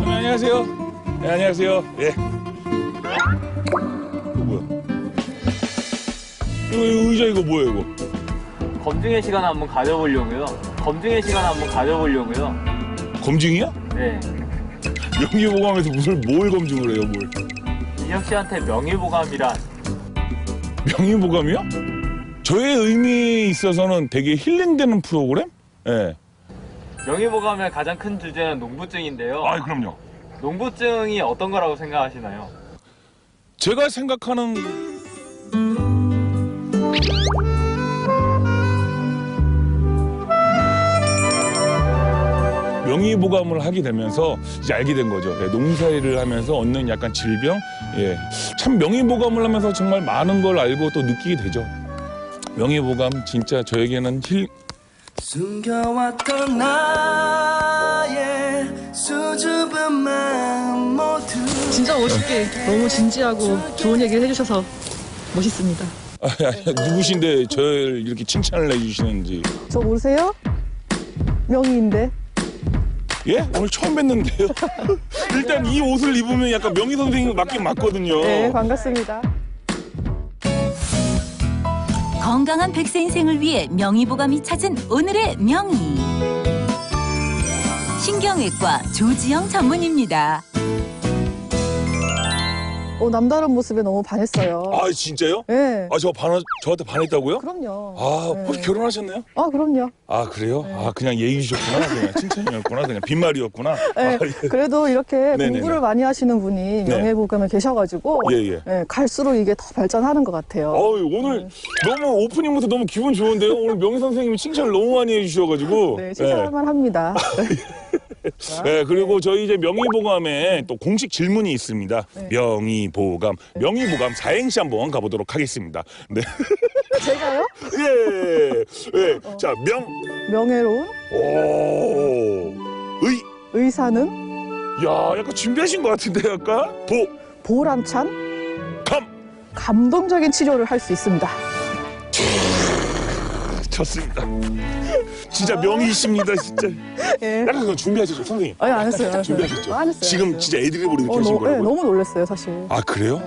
안녕하세요. 네, 안녕하세요. 예. 뭐야? 이거 의자 이거 뭐예요, 이거? 검증의 시간 한번 가져보려고요. 검증이야? 네. 명예보감에서 뭘 검증을 해요, 뭘? 인혁 씨한테 명예보감이란? 명예보감이요? 저의 의미에 있어서는 되게 힐링되는 프로그램? 예. 명예보감의 가장 큰 주제는 농부증인데요. 아, 그럼요. 농부증이 어떤 거라고 생각하시나요? 제가 생각하는 명의보감을 하게 되면서 이제 알게 된 거죠. 예, 농사일을 하면서 얻는 약간 질병. 예, 참 명의보감을 하면서 정말 많은 걸 알고 또 느끼게 되죠. 명의보감 진짜 저에게는 숨겨왔던 나의 수줍은 마음 모두 진짜 멋있게 너무 진지하고 좋은 얘기를 해주셔서 멋있습니다. 누구신데 저를 이렇게 칭찬을 해주시는지. 저 모르세요? 명희인데. 예? 오늘 처음 뵀는데요. 일단 이 옷을 입으면 약간 명희 선생님 맞긴 맞거든요. 네, 반갑습니다. 건강한 백세 인생을 위해 명의보감이 찾은 오늘의 명의. 신경외과 조지영 전문입니다. 남다른 모습에 너무 반했어요. 아, 진짜요? 네. 아, 저한테 반했다고요? 그럼요. 아, 네. 혹시 결혼하셨나요? 그럼요. 아, 그래요? 네. 아, 그냥 얘기 주셨구나. 그냥 칭찬이었구나. 그냥 빈말이었구나. 네, 아, 예. 그래도 이렇게 네네네. 공부를 많이 하시는 분이 명예보감에 계셔가지고 예. 갈수록 이게 더 발전하는 것 같아요. 오늘 너무 오프닝부터 너무 기분 좋은데요? 오늘 명희 선생님이 칭찬을 너무 많이 해주셔가지고. 네, 칭찬할만 합니다. 네, 그리고 저희 이제 명의보감에 또 공식 질문이 있습니다. 네. 명의보감 사행시 한번 가보도록 하겠습니다. 네. 제가요? 예. 자, 명예로운 의사는 야, 약간 준비하신 것 같은데, 약간? 보람찬 감동적인 치료를 할 수 있습니다. 좋습니다. 진짜 명의십니다, 진짜. 예. 약간 그거 준비하셨죠, 선생님? 아니, 안 했어요. 준비하셨죠? 안 했어요. 지금 진짜 애드립으로 이렇게 하신 거라고요? 너무 놀랐어요, 사실. 아, 그래요?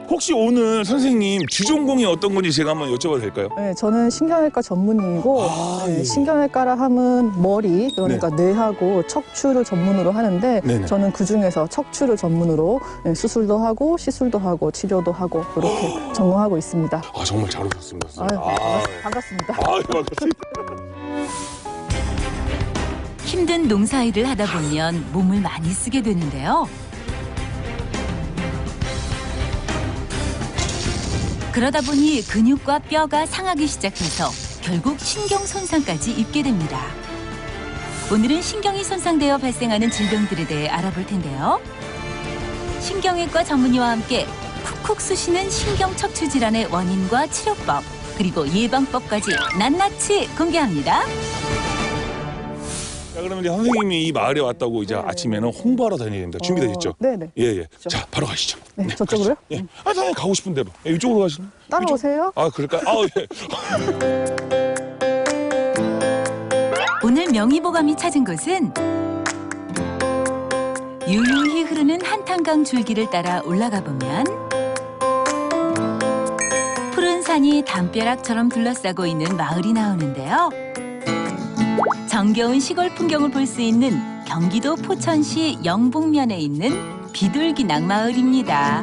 혹시 오늘 선생님 주전공이 어떤 건지 제가 한번 여쭤봐도 될까요? 네, 저는 신경외과 전문의이고 예. 신경외과라 하면 머리, 그러니까 뇌하고 척추를 전문으로 하는데 네네. 저는 그중에서 척추를 전문으로 수술도 하고 시술도 하고 치료도 하고 그렇게 전공하고 있습니다. 아, 정말 잘 오셨습니다. 선생님. 반갑습니다. 반갑습니다. 힘든 농사일을 하다 보면 몸을 많이 쓰게 되는데요. 그러다 보니 근육과 뼈가 상하기 시작해서 결국 신경 손상까지 입게 됩니다. 오늘은 신경이 손상되어 발생하는 질병들에 대해 알아볼 텐데요. 신경외과 전문의와 함께 쿡쿡 쑤시는 신경 척추 질환의 원인과 치료법, 그리고 예방법까지 낱낱이 공개합니다. 자, 그러면 이제 선생님이 이 마을에 왔다고 이제 아침에는 홍보하러 다녀야 됩니다. 준비되셨죠? 네네. 예. 자, 바로 가시죠. 네, 저쪽으로요? 가시죠. 예. 선생님 가고 싶은 대로. 예, 이쪽으로 가시나? 따라오세요. 아, 그럴까요? 아, 예. 오늘 명의보감이 찾은 곳은 유유히 흐르는 한탄강 줄기를 따라 올라가 보면 푸른 산이 담벼락처럼 둘러싸고 있는 마을이 나오는데요. 정겨운 시골 풍경을 볼 수 있는 경기도 포천시 영북면에 있는 비둘기낭 마을입니다.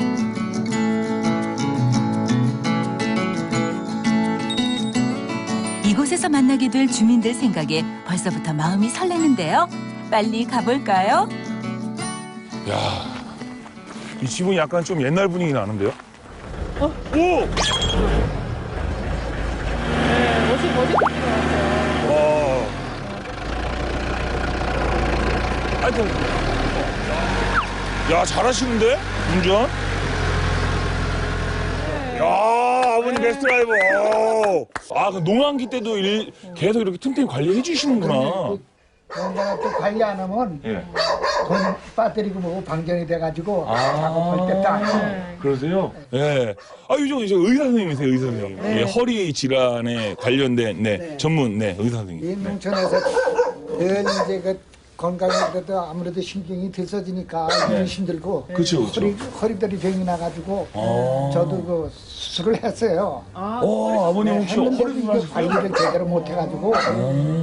이곳에서 만나게 될 주민들 생각에 벌써부터 마음이 설레는데요. 빨리 가볼까요? 야, 이 집은 약간 좀 옛날 분위기 나는데요? 오! 네, 멋진 것 같아요. 와. 하여튼. 야, 잘하시는데? 운전? 야, 아버님 베스트 드라이버. 아, 그 농한기 때도 계속 이렇게 틈틈이 관리해 주시는구나. 그러다가 또 관리 안 하면 예. 돈 빠뜨리고 뭐고 방전이 돼가지고 아. 작업할 때도 안 해요. 그러세요? 예. 아, 요즘 이제 의사 선생님이세요, 의사 선생님. 네. 예, 허리 질환에 관련된 전문 의사 선생님. 이 농촌에서 늘 이제 그 건강에 그래도 아무래도 신경이 들써지니까 힘들고 그렇죠, 그렇죠. 허리들이 병이 나가지고 저도 그 수술을 했어요. 아버님 혹시 했는데 허리 이게 관리를 제대로 못 해가지고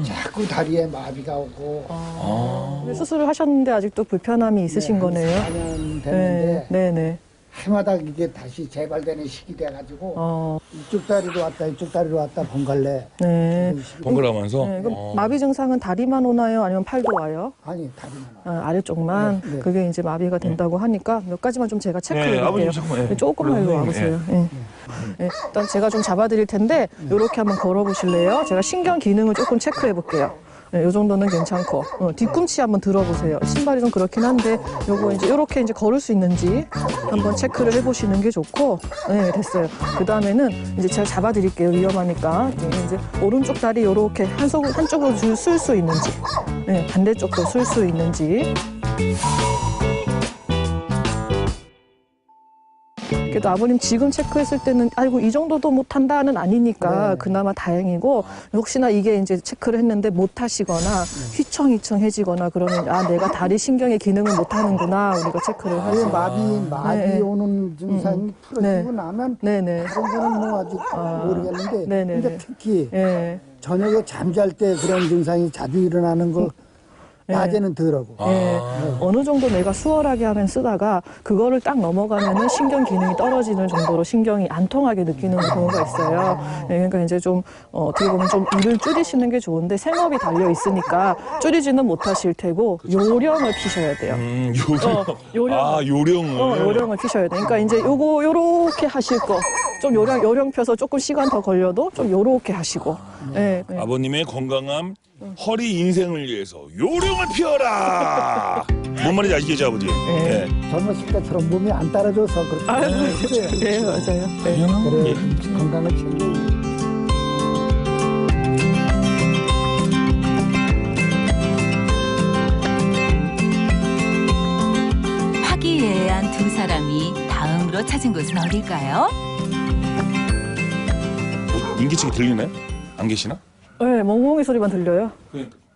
자꾸 다리에 마비가 오고 수술을 하셨는데 아직도 불편함이 있으신 거네요. 4년 됐는데 네네. 해마다 이게 다시 재발되는 시기 돼가지고 이쪽 다리로 왔다 이쪽 다리로 왔다 번갈래. 네. 번갈아가면서. 네, 그럼 마비 증상은 다리만 오나요? 아니면 팔도 와요? 아니 다리만 와. 아래쪽만 네, 네. 그게 이제 마비가 된다고 하니까 몇 가지만 좀 제가 체크해 아버님 볼게요. 잠깐만. 예. 조금만 일로 와보세요. 예. 예, 일단 제가 좀 잡아드릴 텐데 이렇게 한번 걸어보실래요? 제가 신경 기능을 조금 체크해 볼게요. 이 정도는 괜찮고 뒤꿈치 한번 들어보세요. 신발이 좀 그렇긴 한데 요거 이제 이렇게 이제 걸을 수 있는지 한번 체크를 해보시는 게 좋고, 네 됐어요. 그 다음에는 이제 제가 잡아드릴게요. 위험하니까 이제 오른쪽 다리 이렇게 한쪽으로 쓸 수 있는지, 네 반대쪽도 쓸 수 있는지. 그래도 아버님 지금 체크했을 때는 아이고 이 정도도 못한다는 아니니까 네. 그나마 다행이고 혹시나 이게 이제 체크를 했는데 못하시거나 휘청휘청해지거나 그러면 아 내가 다리 신경의 기능을 못하는구나 우리가 체크를 그 하죠. 마비 네. 오는 증상이 풀어지고 네. 나면 네네. 다른 거는 뭐 아직 모르겠는데 네네네. 근데 특히 예. 저녁에 잠잘 때 그런 증상이 자주 일어나는 거 낮에는 덜하고 예. 어느 정도 내가 수월하게 하면 쓰다가 그거를 딱 넘어가면은 신경 기능이 떨어지는 정도로 신경이 안 통하게 느끼는 경우가 있어요. 예, 그러니까 이제 좀 어떻게 보면 좀 일을 줄이시는 게 좋은데 생업이 달려 있으니까 줄이지는 못하실 테고 요령을 피셔야 돼요. 요령. 아, 요령을. 요령을 피셔야 돼. 그러니까 이제 요렇게 하실 거. 좀 요령 펴서 조금 시간 더 걸려도 좀 요렇게 하시고. 예, 예. 아버님의 건강함, 허리 인생을 위해서 요령을 피워라. 뭔 말인지 아시겠죠, 아버지? 예. 젊었을 때처럼 몸이 안 따라줘서 그렇게 했어요. 예, 맞아요. 네. 그래 건강을 챙겨. 화기애애한 두 사람이 다음으로 찾은 곳은 어딜까요? 인기척이 들리나요? 안 계시나? 네, 멍멍이 소리만 들려요.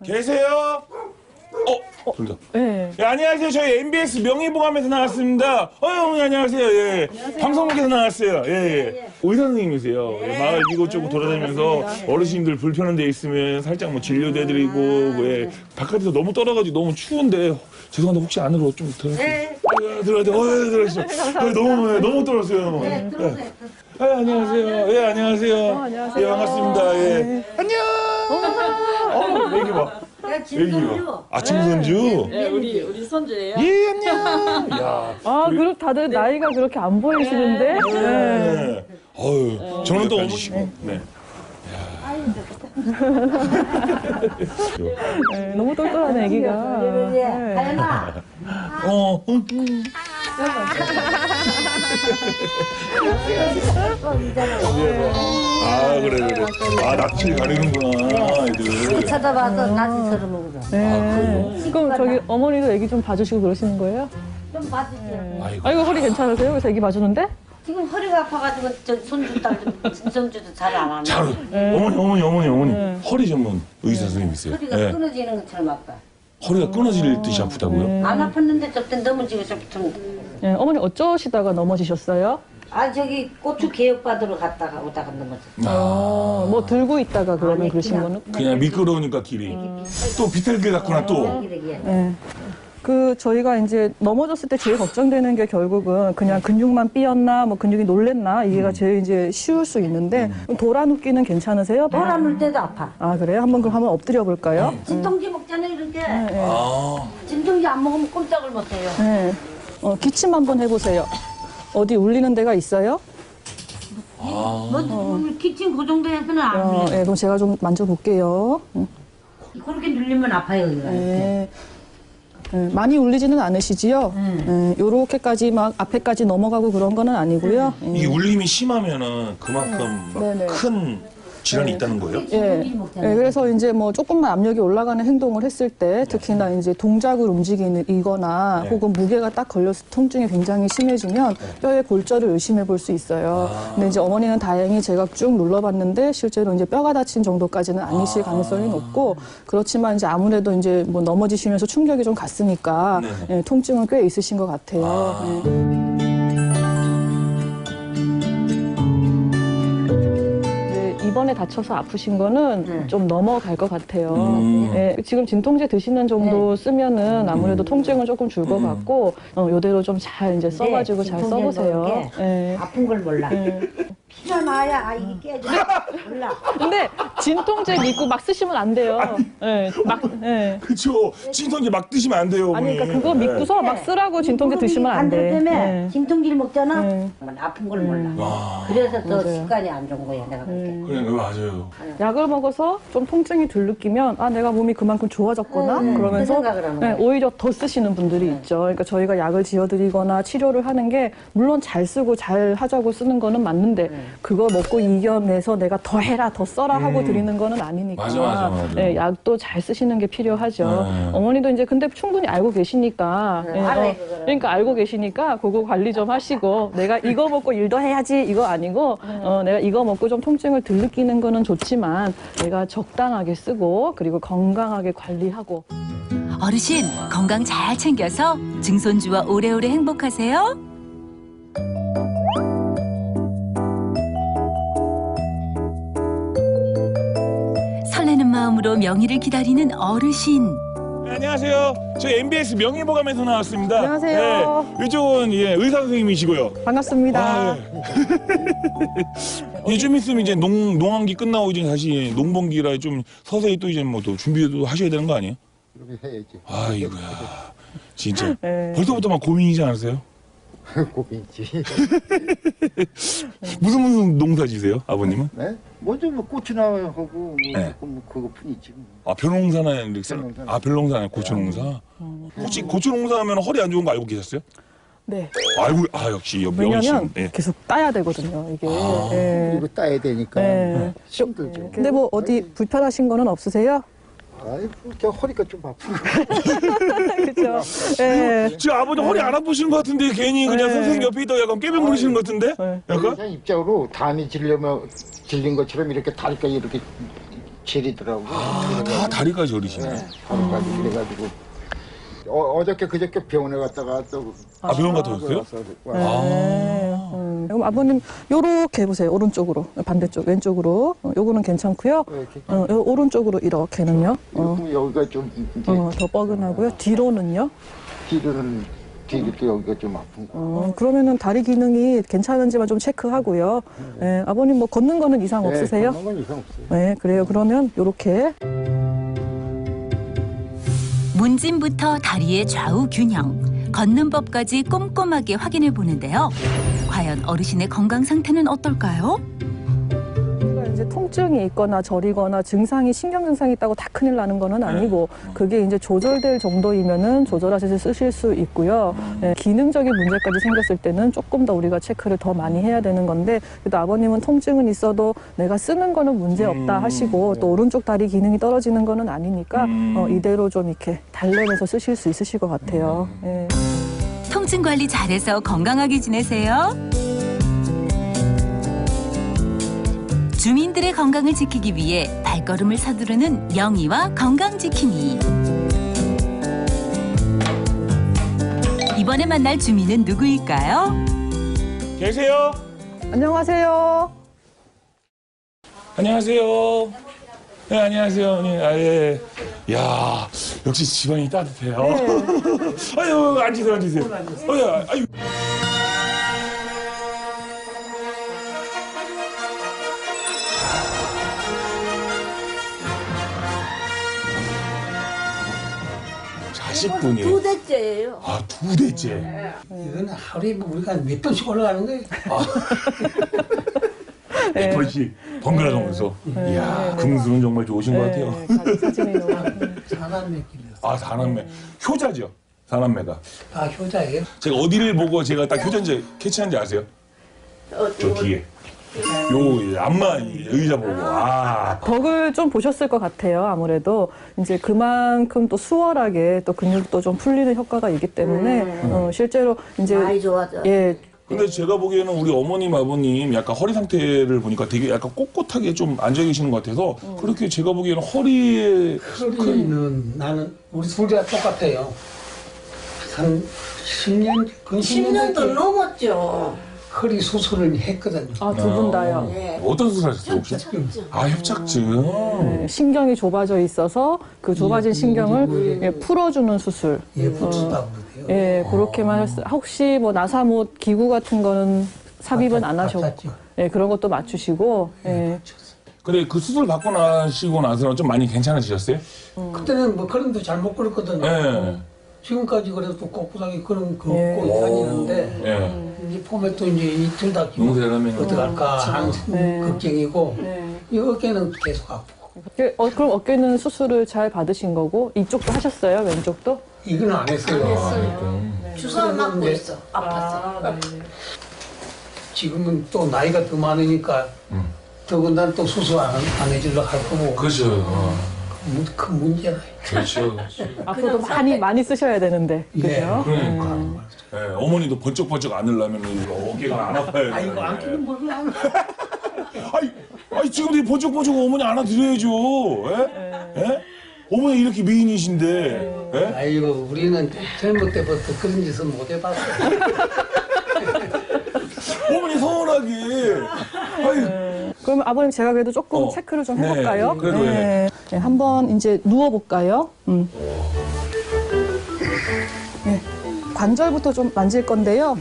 계세요? 들린다. 네. 예, 안녕하세요. 저희 MBS 명예보감에서 나왔습니다. 어머니 안녕하세요. 예. 방송국에서 나왔어요. 예, 예. 의사 선생님이세요. 예, 마을 이곳저곳 돌아다니면서 어르신들 불편한 데 있으면 살짝 뭐 진료도 해드리고, 예. 바깥에서 너무 떨어가지고 너무 추운데, 죄송한데 혹시 안으로 좀 들어가세요. 네. 들어가세요. 너무 떨었어요. 네, 들어오세요. 안녕하세요. 예, 안녕하세요. 안녕하세요. 예, 반갑습니다. 예. 안녕. 애기 봐. 김선주. 아, 김선주? 네, 우리 손주예요. 예, 안녕. 야. 그럼 다들 나이가 그렇게 안 보이시는데? 네. 네. 어휴, 저는 또 어머니시고. 네. 네, 너무 똘똘하네, 애기가. 예, 네. 하연아. 아, 그래. 아, 낯을 가리는구나, 애들. 쳐다봐서 나지처럼 먹어. 네. 그럼 저기 어머니도 애기 좀 봐주시고 그러시는 거예요? 좀 봐주세요. 아이고, 허리 괜찮으세요? 그래서 애기 봐주는데? 지금 허리가 아파가지고 저 손주 딸 진성주도 잘 안 하네. 잘, 어머니. 허리 전문 의사 선생님 있어요. 허리가 예. 끊어지는 것처럼 아파. 허리가 끊어질 듯이 아프다고요? 안 아팠는데 저때 넘어지고 좀. 네, 어머니 어쩌시다가 넘어지셨어요? 아 저기 고추 개혁 받으러 갔다가 오다가 넘어졌어. 뭐 들고 있다가 그러면 아니, 그러신 그냥. 거는? 그냥 미끄러우니까 길이. 또 비틀길 갔구나, 또. 네. 저희가 이제 넘어졌을 때 제일 걱정되는 게 결국은 그냥 근육만 삐었나, 뭐 근육이 놀랬나, 이게가 제일 이제 쉬울 수 있는데, 그럼 돌아눕기는 괜찮으세요? 돌아눌 때도 아파. 아, 그래요? 한번 엎드려 볼까요? 진통제 먹잖아요 이렇게. 아. 진통제 안 먹으면 꼼짝을 못 해요. 네. 기침 한번 해보세요. 어디 울리는 데가 있어요? 뭐 기침 그 정도에서는 안 눌려. 네, 그럼 제가 좀 만져볼게요. 그렇게 눌리면 아파요 이거. 네. 네, 많이 울리지는 않으시지요? 네, 요렇게까지 막 앞에까지 넘어가고 그런 거는 아니고요. 이게 울림이 심하면은 그만큼 막 네네. 큰 질환이 있다는 거예요? 예. 예, 그래서 이제 뭐 조금만 압력이 올라가는 행동을 했을 때 특히나 이제 동작을 움직이거나 네. 혹은 무게가 딱 걸려서 통증이 굉장히 심해지면 뼈의 골절을 의심해 볼 수 있어요. 근데 이제 어머니는 다행히 제가 쭉 눌러봤는데 실제로 이제 뼈가 다친 정도까지는 아니실 가능성이 높고 그렇지만 이제 아무래도 이제 뭐 넘어지시면서 충격이 좀 갔으니까 예, 통증은 꽤 있으신 것 같아요. 예. 이번에 다쳐서 아프신 거는 좀 넘어갈 것 같아요. 예, 지금 진통제 드시는 정도 쓰면은 아무래도 통증은 조금 줄 것 같고 요대로 좀 잘 이제 써가지고 잘 진통제 써보세요. 넣은 게 예. 아픈 걸 몰라. 예. 피가 나야 이게 깨져. 몰라. 근데 진통제 믿고 막 쓰시면 안 돼요. 예, 막, 예. 그렇죠. 진통제 막 드시면 안 돼요. 아니, 그러니까 어머니. 그거 믿고서 막 쓰라고 진통제 드시면 안 돼. 때문에 예. 진통제를 먹잖아. 네. 아픈 걸 몰라. 그래서 더 맞아요. 습관이 안 좋은 거야 내가 볼게. 그래, 맞아요. 약을 먹어서 좀 통증이 덜 느끼면 아 내가 몸이 그만큼 좋아졌구나 그 그러면서 생각을 하는 네, 거예요. 오히려 더 쓰시는 분들이 있죠. 그러니까 저희가 약을 지어드리거나 치료를 하는 게 물론 잘 쓰고 잘 하자고 쓰는 거는 맞는데 그거 먹고 이겨내서 내가 더 해라 더 써라 하고 드리는 거는 아니니까 맞아. 네, 약도 잘 쓰시는 게 필요하죠. 네. 어머니도 이제 근데 충분히 알고 계시니까 알아요, 그거는. 그러니까 알고 계시니까 그거 관리 좀 하시고 내가 이거 먹고 일도 해야지 이거 아니고 내가 이거 먹고 좀 통증을 덜 느끼는 거는 좋지만 내가 적당하게 쓰고 그리고 건강하게 관리하고 어르신 건강 잘 챙겨서 증손주와 오래오래 행복하세요. 설레는 마음으로 명의를 기다리는 어르신. 네, 안녕하세요. 저희 MBS 명예보감에서 나왔습니다. 안녕하세요. 네, 이쪽은 의사 선생님이시고요. 반갑습니다. 아, 예. 좀 있으면 이제 농한기 끝나고 이제 다시 농번기라 좀 서서히 또 이제 뭐 또 준비도 하셔야 되는 거 아니에요? 그렇게 해야지. 아이고야. 진짜. 네. 벌써부터 막 고민이지 않으세요? 고민이지. 무슨 농사 지세요, 아버님은? 네? 먼저 뭐 꽃이나 하고 뭐 네. 그거뿐이지. 아, 벼농사나 이렇게 벼농사. 아, 벼농사 아니라 고추농사. 혹시 고추농사 하면 허리 안 좋은 거 알고 계셨어요? 네. 알고 역시 왜냐면 명의신. 예. 계속 따야 되거든요. 이게. 아. 예. 이거 따야 되니까 네. 힘들죠. 근데 뭐 어디 불편하신 거는 없으세요? 아이고, 그냥 허리가 좀 아프고. 그렇죠. 예. 지금 아버지 허리 안 아프신 것 같은데 괜히 그냥 네. 선생님 옆에 있다가 약간 깨병 부리시는 것 같은데? 네. 약간? 그냥 입장으로 담이 질린 것처럼 이렇게 다리까지 이렇게 지리더라고. 다 다리까지 어리시네. 다리까지 그래가지고 어저께 그저께 병원에 갔다가 또 아, 병원 갔다 오셨어요? 네. 그럼 아버님 요렇게 해보세요. 오른쪽으로 반대쪽 왼쪽으로 요거는 괜찮고요. 요 오른쪽으로 이렇게는요. 여기가 좀 이제 더 뻐근하고요. 뒤로는요. 뒤로 또 여기가 좀 아픈 거. 그러면은 다리 기능이 괜찮은지만 좀 체크하고요. 예, 아버님 뭐 걷는 거는 이상 없으세요? 건 이상 없어요. 네, 그래요. 그러면 요렇게 문진부터 다리의 좌우 균형, 걷는 법까지 꼼꼼하게 확인해 보는데요. 과연 어르신의 건강 상태는 어떨까요? 우리가 이제 통증이 있거나 저리거나 증상이 신경 증상이 있다고 다 큰일 나는 거는 아니고 그게 이제 조절될 정도이면은 조절하셔서 쓰실 수 있고요. 예, 기능적인 문제까지 생겼을 때는 조금 더 우리가 체크를 더 많이 해야 되는 건데 그래도 아버님은 통증은 있어도 내가 쓰는 거는 문제 없다 하시고 또 오른쪽 다리 기능이 떨어지는 거는 아니니까 이대로 좀 이렇게 달래면서 쓰실 수 있으실 것 같아요. 예. 통증 관리 잘해서 건강하게 지내세요. 주민들의 건강을 지키기 위해 발걸음을 서두르는 명의와 건강지킴이. 이번에 만날 주민은 누구일까요? 계세요? 안녕하세요. 안녕하세요. 네, 안녕하세요. 네, 아, 예. 야, 역시 집안이 따뜻해요. 아유, 앉으세요. 아유. 자식분이. 두 대째예요. 아, 두 대째. 이거는 하루에 뭐 우리가 몇 번씩 올라가는 거예요. 네 번씩 번갈아 가면서. 이야, 금수는 정말 좋으신 것 같아요. 사진이 너무. 사남매끼리. 아, 사남매. 효자죠. 사남매가. 아 효자예요? 제가 어디를 보고 제가 딱 효자인지 캐치한지 아세요? 저 뒤에. 요 안마 의자 보고 덕을 좀 보셨을 것 같아요. 아무래도 이제 그만큼 또 수월하게 또 근육도 좀 풀리는 효과가 있기 때문에 실제로 이제 많이 좋아져. 예. 근데 제가 보기에는 우리 어머님 아버님 약간 허리 상태를 보니까 되게 약간 꼿꼿하게 좀 앉아 계시는 것 같아서 그렇게 제가 보기에는 허리에 허리는 나는 우리 둘 다 똑같아요. 한 10년, 근 10년도 넘었죠. 허리 수술을 했거든요. 아, 두 분 다요. 예. 어떤 수술하셨어요 혹시? 협착증. 네, 신경이 좁아져 있어서 그 좁아진 신경을 예, 풀어주는 수술. 예, 붙였다고 그래요. 예, 그렇게만 했어요. 혹시 뭐 나사못 기구 같은 거는 삽입은 안 하셨고, 맞았죠. 예, 그런 것도 맞추시고, 예. 근데 그 수술 받고 나시고 나서는 좀 많이 괜찮아지셨어요? 그때는 뭐 그런도 잘 못 걸었거든요. 네. 지금까지 그래도 꼿꼿하게 그런 거 예. 없고 다니는데 예. 이제 봄에 또 이제 이틀 다 끼고 농사를 하면 어떡할까 하는 네. 걱정이고 네. 이 어깨는 계속 아프고 그럼 어깨는 수술을 잘 받으신 거고, 이쪽도 하셨어요? 왼쪽도? 이건 안 했어요. 주사 맞고 그런데 있어. 아팠어. 지금은 또 나이가 더 많으니까 더군다나 또 수술 안 해주려고 할 거고 그렇죠. 큰 문제다. 그렇죠. 앞으로도 많이 쓰셔야 되는데, 그죠? 그러니까. 예, 어머니도 번쩍번쩍 안으려면 어깨가 안 아파요. 아이고 안기는 뭘로 안 아니 지금도 이 번쩍번쩍 어머니 안아드려야죠. 예? 예? 어머니 이렇게 미인이신데. 예? 아이고 우리는 젊을 때부터 그런 짓은 못 해봤어. 어머니 서운하게. 아니, 그러면 아버님 제가 그래도 조금 체크를 좀 네, 해볼까요? 그래도 네, 한번 이제 누워볼까요? 네, 관절부터 좀 만질 건데요.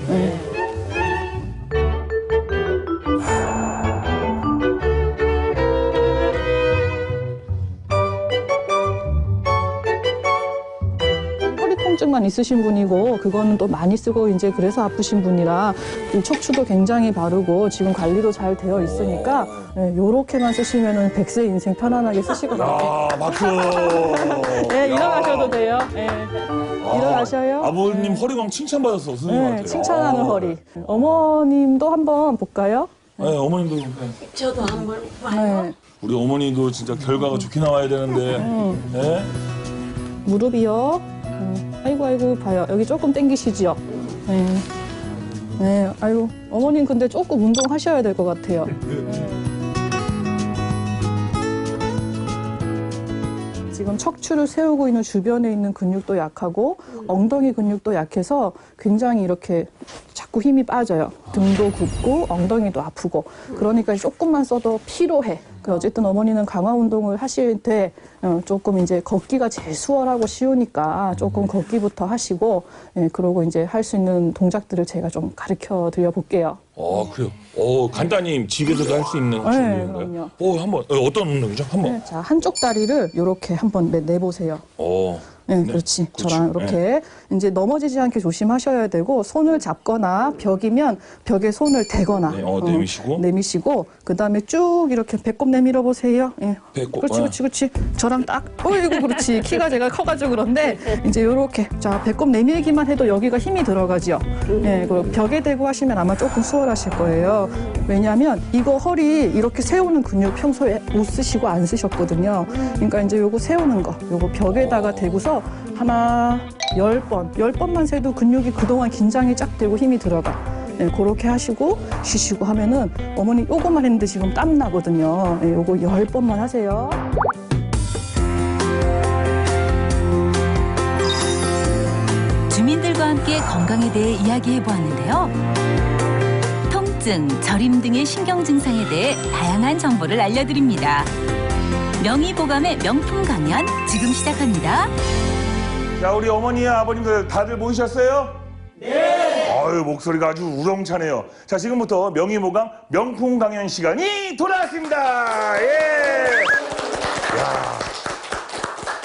허리 통증만 있으신 분이고 그거는 또 많이 쓰고 이제 그래서 아프신 분이라 이 척추도 굉장히 바르고 지금 관리도 잘 되어 있으니까 요렇게만 쓰시면은 100세 인생 편안하게 쓰실 것 같아요. 아, 박수. 네, 일어나셔도 돼요. 네. 일어나셔요. 아버님 허리광 칭찬받았어, 선생님한테. 네, 칭찬하는 허리. 어머님도 한번 볼까요? 네, 어머님도. 저도 한번 봐요. 네. 우리 어머니도 진짜 결과가 좋게 나와야 되는데. 네? 무릎이요. 아이고, 봐요. 여기 조금 당기시죠? 네. 네, 아이고. 어머님 근데 조금 운동하셔야 될 것 같아요. 지금 척추를 세우고 있는 주변에 있는 근육도 약하고 엉덩이 근육도 약해서 굉장히 이렇게 자꾸 힘이 빠져요. 등도 굽고 엉덩이도 아프고 그러니까 조금만 써도 피로해. 어쨌든 어머니는 강화 운동을 하실 때 조금 이제 걷기가 제일 수월하고 쉬우니까 조금 걷기부터 하시고 그러고 이제 할 수 있는 동작들을 제가 좀 가르쳐 드려 볼게요. 그래요. 간단히 집에서도 할 수 있는 네, 운동인가요? 그럼요. 한번 어떤 운동이죠? 한번. 네, 자, 한쪽 다리를 이렇게 한번 내보세요. 네, 그렇지. 저랑 이렇게 이제 넘어지지 않게 조심하셔야 되고 손을 잡거나 벽이면 벽에 손을 대거나 내미시고 그다음에 쭉 이렇게 배꼽 내밀어 보세요. 예. 배꼽. 그렇지. 저랑 딱 어이구 그렇지. 키가 제가 커가지고 그런데 이제 이렇게 자 배꼽 내밀기만 해도 여기가 힘이 들어가죠. 예, 그리고 벽에 대고 하시면 아마 조금 수월하실 거예요. 왜냐하면 이거 허리 이렇게 세우는 근육 평소에 못 쓰시고 안 쓰셨거든요. 그러니까 이제 요거 세우는 거, 요거 벽에다가 대고서 하나 10번만 세도 근육이 그동안 긴장이 쫙 되고 힘이 들어가. 네, 그렇게 하시고 쉬시고 하면은 어머니 요거만 했는데 지금 땀 나거든요. 네, 요거 10번만 하세요. 주민들과 함께 건강에 대해 이야기해 보았는데요. 통증, 저림 등의 신경 증상에 대해 다양한 정보를 알려드립니다. 명의보감의 명품 강연 지금 시작합니다. 자, 우리 어머니와 아버님들 다들 모이셨어요? 네. 아유, 목소리가 아주 우렁차네요. 자, 지금부터 명의보감 명품 강연 시간이 돌아왔습니다. 예. 야.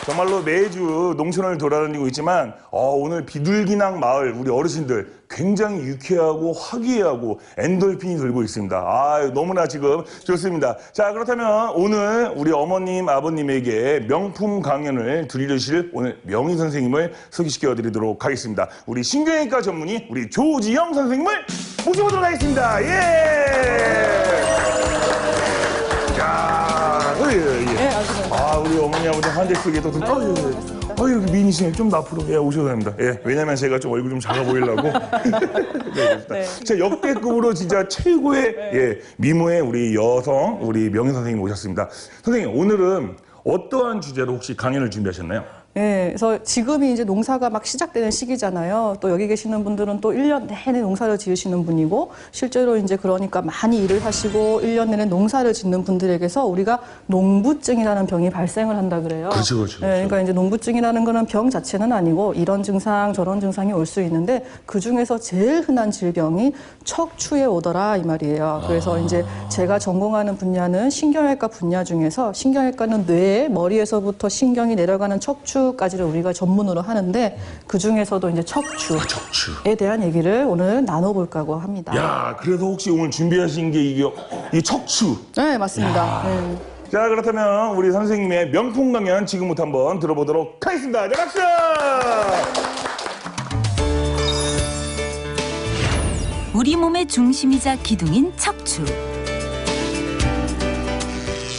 정말로 매주 농촌을 돌아다니고 있지만 오늘 비둘기낭 마을 우리 어르신들 굉장히 유쾌하고 화기애애하고 엔돌핀이 돌고 있습니다. 너무나 지금 좋습니다. 자, 그렇다면 오늘 우리 어머님, 아버님에게 명품 강연을 들려주실 오늘 명의 선생님을 소개시켜 드리도록 하겠습니다. 우리 신경외과 전문의 우리 조지영 선생님을 모셔보도록 하겠습니다. 예! 우리 어머니 아버지 한대 쓰기도 여기 미인이시네. 좀 더 앞으로 오셔도 됩니다. 예, 왜냐면 제가 좀 얼굴 좀 작아 보이려고. 네. 자, 역대급으로 진짜 최고의 미모의 우리 여성, 우리 명예 선생님 모셨습니다. 선생님, 오늘은 어떠한 주제로 혹시 강연을 준비하셨나요? 네, 그래서 지금이 이제 농사가 막 시작되는 시기잖아요. 또 여기 계시는 분들은 또 1년 내내 농사를 지으시는 분이고, 실제로 이제 그러니까 많이 일을 하시고 1년 내내 농사를 짓는 분들에게서 우리가 농부증이라는 병이 발생을 한다 그래요. 그렇죠. 네, 그러니까 이제 농부증이라는 거는 병 자체는 아니고 이런 증상 저런 증상이 올 수 있는데 그 중에서 제일 흔한 질병이 척추에 오더라 이 말이에요. 그래서 이제 제가 전공하는 분야는 신경외과 분야 중에서 신경외과는 뇌, 머리에서부터 신경이 내려가는 척추까지를 우리가 전문으로 하는데 그 중에서도 이제 척추에 대한 얘기를 오늘 나눠볼까고 합니다. 야, 그래서 혹시 오늘 준비하신 게 이 척추. 네, 맞습니다. 네. 자, 그렇다면 우리 선생님의 명품 강연 지금부터 한번 들어보도록 하겠습니다. 자, 박수! 우리 몸의 중심이자 기둥인 척추.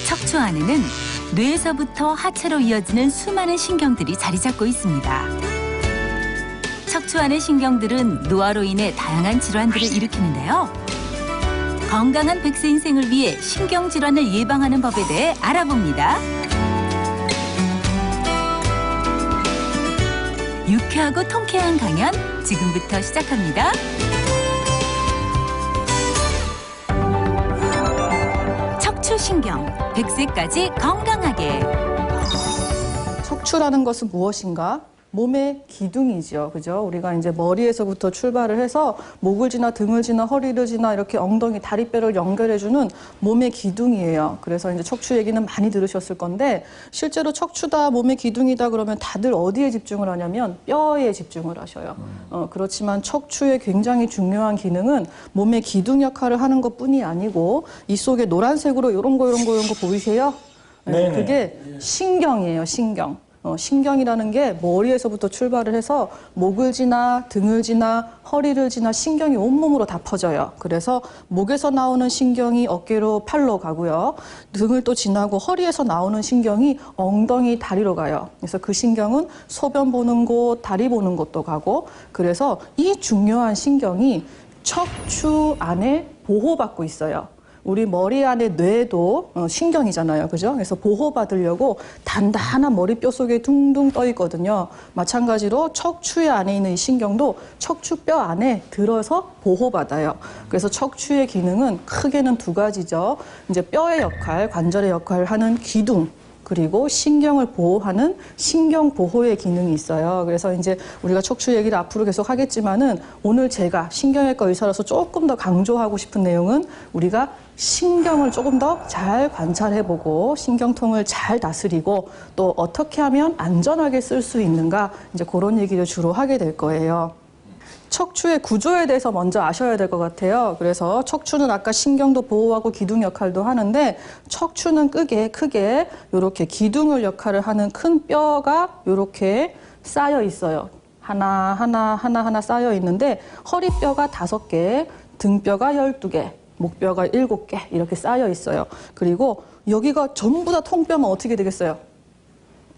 척추 안에는 뇌에서부터 하체로 이어지는 수많은 신경들이 자리 잡고 있습니다. 척추 안의 신경들은 노화로 인해 다양한 질환들을 일으키는데요. 건강한 100세 인생을 위해 신경질환을 예방하는 법에 대해 알아봅니다. 유쾌하고 통쾌한 강연 지금부터 시작합니다. 척추신경, 100세까지 건강하게. 척추라는 것은 무엇인가? 몸의 기둥이죠. 그죠? 우리가 이제 머리에서부터 출발을 해서 목을 지나 등을 지나 허리를 지나 이렇게 엉덩이, 다리뼈를 연결해주는 몸의 기둥이에요. 그래서 이제 척추 얘기는 많이 들으셨을 건데 실제로 척추다, 몸의 기둥이다 그러면 다들 어디에 집중을 하냐면 뼈에 집중을 하셔요. 그렇지만 척추의 굉장히 중요한 기능은 몸의 기둥 역할을 하는 것뿐이 아니고 이 속에 노란색으로 이런 거 보이세요? 네, 그게 신경이에요. 신경. 신경이라는 게 머리에서부터 출발을 해서 목을 지나 등을 지나 허리를 지나 신경이 온몸으로 다 퍼져요. 그래서 목에서 나오는 신경이 어깨로 팔로 가고요. 등을 또 지나고 허리에서 나오는 신경이 엉덩이 다리로 가요. 그래서 그 신경은 소변 보는 곳, 다리 보는 곳도 가고 그래서 이 중요한 신경이 척추 안에 보호받고 있어요. 우리 머리 안에 뇌도 신경이잖아요. 그죠? 그래서 보호받으려고 단단한 머리뼈 속에 둥둥 떠 있거든요. 마찬가지로 척추의 안에 있는 이 신경도 척추뼈 안에 들어서 보호받아요. 그래서 척추의 기능은 크게는 두 가지죠. 이제 뼈의 역할, 관절의 역할을 하는 기둥. 그리고 신경을 보호하는 신경 보호의 기능이 있어요. 그래서 이제 우리가 척추 얘기를 앞으로 계속 하겠지만은 오늘 제가 신경외과 의사로서 조금 더 강조하고 싶은 내용은 우리가 신경을 조금 더 잘 관찰해보고 신경통을 잘 다스리고 또 어떻게 하면 안전하게 쓸 수 있는가 이제 그런 얘기를 주로 하게 될 거예요. 척추의 구조에 대해서 먼저 아셔야 될 것 같아요. 그래서 척추는 아까 신경도 보호하고 기둥 역할도 하는데 척추는 크게 이렇게 기둥을 역할을 하는 큰 뼈가 이렇게 쌓여 있어요. 하나 쌓여 있는데 허리뼈가 5개, 등뼈가 12개, 목뼈가 7개 이렇게 쌓여 있어요. 그리고 여기가 전부 다 통뼈면 어떻게 되겠어요?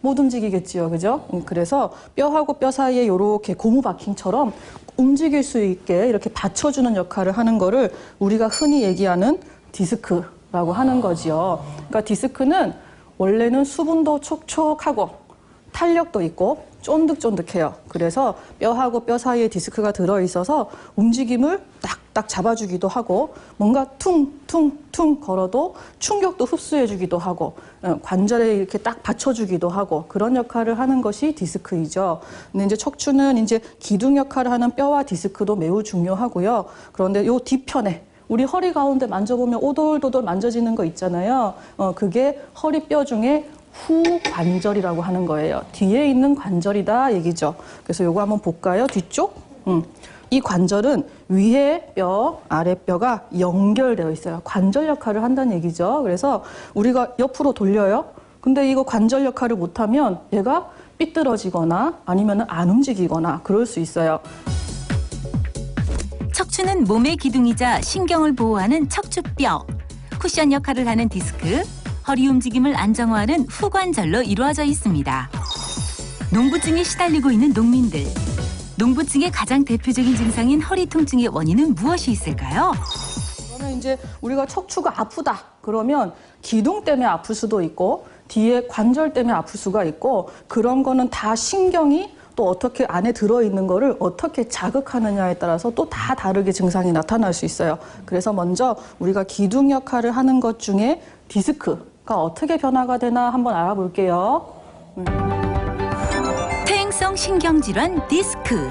못 움직이겠지요. 그죠? 그래서 뼈하고 뼈 사이에 이렇게 고무 바킹처럼 움직일 수 있게 이렇게 받쳐주는 역할을 하는 거를 우리가 흔히 얘기하는 디스크라고 하는 거지요. 그러니까 디스크는 원래는 수분도 촉촉하고 탄력도 있고 쫀득쫀득해요. 그래서 뼈하고 뼈 사이에 디스크가 들어있어서 움직임을 딱딱 잡아주기도 하고 뭔가 퉁퉁퉁 걸어도 충격도 흡수해주기도 하고 관절에 이렇게 딱 받쳐주기도 하고 그런 역할을 하는 것이 디스크이죠. 근데 이제 척추는 이제 기둥 역할을 하는 뼈와 디스크도 매우 중요하고요. 그런데 요 뒤편에 우리 허리 가운데 만져보면 오돌도돌 만져지는 거 있잖아요. 그게 허리뼈 중에 후관절이라고 하는 거예요. 뒤에 있는 관절이다 얘기죠. 그래서 요거 한번 볼까요? 뒤쪽? 이 관절은 위에 뼈, 아래 뼈가 연결되어 있어요. 관절 역할을 한다는 얘기죠. 그래서 우리가 옆으로 돌려요. 근데 이거 관절 역할을 못하면 얘가 삐뚤어지거나 아니면 안 움직이거나 그럴 수 있어요. 척추는 몸의 기둥이자 신경을 보호하는 척추뼈, 쿠션 역할을 하는 디스크, 허리 움직임을 안정화하는 후관절로 이루어져 있습니다. 농부증에 시달리고 있는 농민들. 농부증의 가장 대표적인 증상인 허리 통증의 원인은 무엇이 있을까요? 그러면 이제 우리가 척추가 아프다 그러면 기둥 때문에 아플 수도 있고 뒤에 관절 때문에 아플 수가 있고 그런 거는 다 신경이 또 어떻게 안에 들어있는 거를 어떻게 자극하느냐에 따라서 또 다 다르게 증상이 나타날 수 있어요. 그래서 먼저 우리가 기둥 역할을 하는 것 중에 디스크가 어떻게 변화가 되나 한번 알아볼게요. 퇴행성 신경질환 디스크.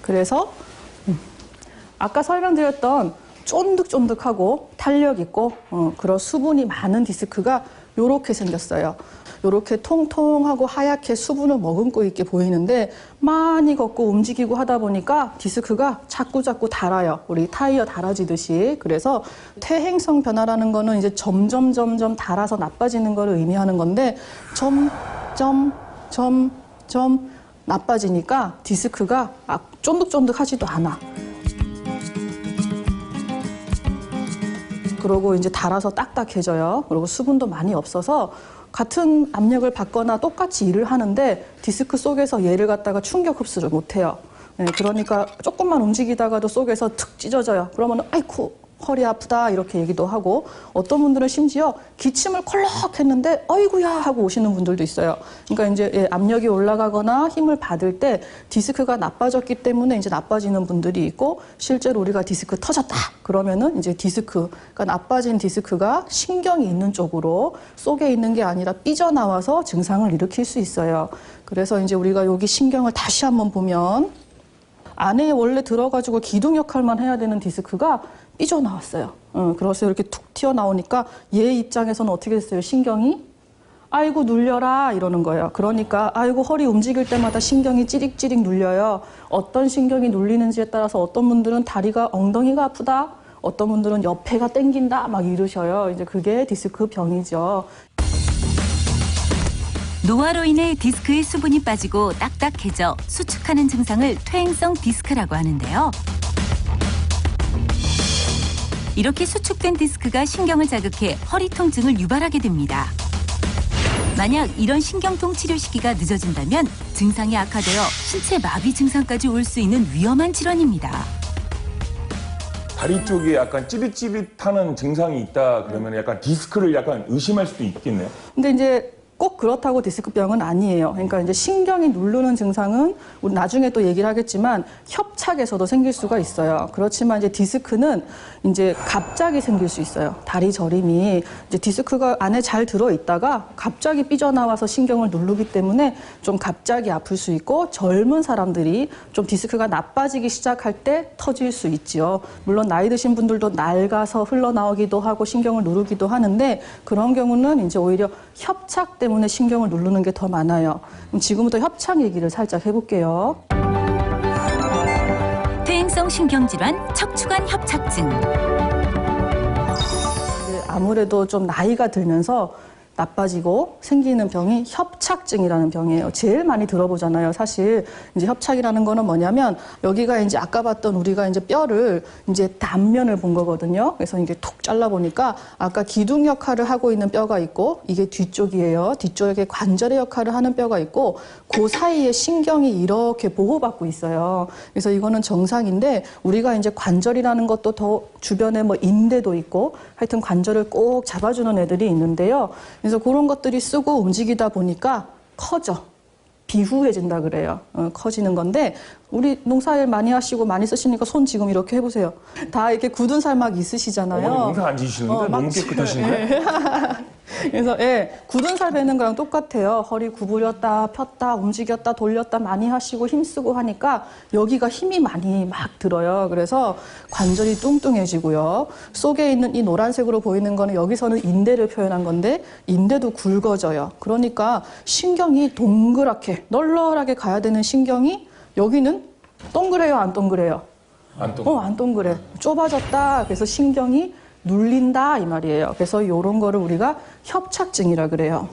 그래서 아까 설명드렸던 쫀득쫀득하고 탄력 있고 그런 수분이 많은 디스크가 이렇게 생겼어요. 이렇게 통통하고 하얗게 수분을 머금고 있게 보이는데 많이 걷고 움직이고 하다 보니까 디스크가 자꾸 닳아요. 우리 타이어 닳아지듯이. 그래서 퇴행성 변화라는 거는 이제 점점 닳아서 나빠지는 걸 의미하는 건데 점점 나빠지니까 디스크가 쫀득쫀득하지도 않아. 그러고 이제 닳아서 딱딱해져요. 그리고 수분도 많이 없어서 같은 압력을 받거나 똑같이 일을 하는데 디스크 속에서 얘를 갖다가 충격 흡수를 못해요. 네, 그러니까 조금만 움직이다가도 속에서 툭 찢어져요. 그러면 아이쿠 허리 아프다 이렇게 얘기도 하고 어떤 분들은 심지어 기침을 콜록 했는데 어이구야 하고 오시는 분들도 있어요. 그러니까 이제 압력이 올라가거나 힘을 받을 때 디스크가 나빠졌기 때문에 이제 나빠지는 분들이 있고 실제로 우리가 디스크 터졌다 그러면은 이제 디스크가 나빠진 디스크가 신경이 있는 쪽으로 속에 있는 게 아니라 삐져나와서 증상을 일으킬 수 있어요. 그래서 이제 우리가 여기 신경을 다시 한번 보면 안에 원래 들어가지고 기둥 역할만 해야 되는 디스크가 삐져나왔어요. 그래서 이렇게 툭 튀어나오니까 얘 입장에서는 어떻게 됐어요? 신경이 아이고 눌려라 이러는 거예요. 그러니까 아이고 허리 움직일 때마다 신경이 찌릭찌릭 눌려요. 어떤 신경이 눌리는지에 따라서 어떤 분들은 다리가 엉덩이가 아프다. 어떤 분들은 옆에가 땡긴다 막 이러셔요. 이제 그게 디스크 병이죠. 노화로 인해 디스크의 수분이 빠지고 딱딱해져 수축하는 증상을 퇴행성 디스크라고 하는데요. 이렇게 수축된 디스크가 신경을 자극해 허리 통증을 유발하게 됩니다. 만약 이런 신경통 치료 시기가 늦어진다면 증상이 악화되어 신체 마비 증상까지 올 수 있는 위험한 질환입니다. 다리 쪽에 약간 찌릿찌릿하는 증상이 있다 그러면 약간 디스크를 약간 의심할 수도 있겠네요. 근데 이제 꼭 그렇다고 디스크병은 아니에요. 그러니까 이제 신경이 누르는 증상은 우리 나중에 또 얘기를 하겠지만 협착에서도 생길 수가 있어요. 그렇지만 이제 디스크는 이제 갑자기 생길 수 있어요. 다리 저림이 이제 디스크가 안에 잘 들어 있다가 갑자기 삐져나와서 신경을 누르기 때문에 좀 갑자기 아플 수 있고 젊은 사람들이 좀 디스크가 나빠지기 시작할 때 터질 수 있죠. 물론 나이 드신 분들도 낡아서 흘러나오기도 하고 신경을 누르기도 하는데 그런 경우는 이제 오히려 협착 때문에 신경을 누르는 게 더 많아요. 그럼 지금부터 협착 얘기를 살짝 해볼게요. 퇴행성 신경질환 척추관 협착증. 아무래도 좀 나이가 들면서 나빠지고 생기는 병이 협착증이라는 병이에요. 제일 많이 들어보잖아요. 사실 이제 협착이라는 거는 뭐냐면 여기가 이제 아까 봤던 우리가 이제 뼈를 이제 단면을 본 거거든요. 그래서 이게 톡 잘라 보니까 아까 기둥 역할을 하고 있는 뼈가 있고 이게 뒤쪽이에요. 뒤쪽에 관절의 역할을 하는 뼈가 있고 그 사이에 신경이 이렇게 보호받고 있어요. 그래서 이거는 정상인데 우리가 이제 관절이라는 것도 더 주변에 뭐 인대도 있고 하여튼 관절을 꼭 잡아주는 애들이 있는데요. 그래서 그런 것들이 쓰고 움직이다 보니까 커져. 비후해진다 그래요. 커지는 건데 우리 농사일 많이 하시고 많이 쓰시니까 손 지금 이렇게 해보세요. 다 이렇게 굳은 살 막 있으시잖아요. 어머니 농사 안 지시는데 너무 깨끗하신데? 그래서 굳은 살 베는 거랑 똑같아요. 허리 구부렸다 폈다 움직였다 돌렸다 많이 하시고 힘쓰고 하니까 여기가 힘이 많이 막 들어요. 그래서 관절이 뚱뚱해지고요. 속에 있는 이 노란색으로 보이는 거는 여기서는 인대를 표현한 건데 인대도 굵어져요. 그러니까 신경이 동그랗게 널널하게 가야 되는 신경이 여기는 동그래요 안 동그래요? 안 동그래. 안 동그래. 좁아졌다. 그래서 신경이 눌린다 이 말이에요. 그래서 이런 거를 우리가 협착증이라 그래요.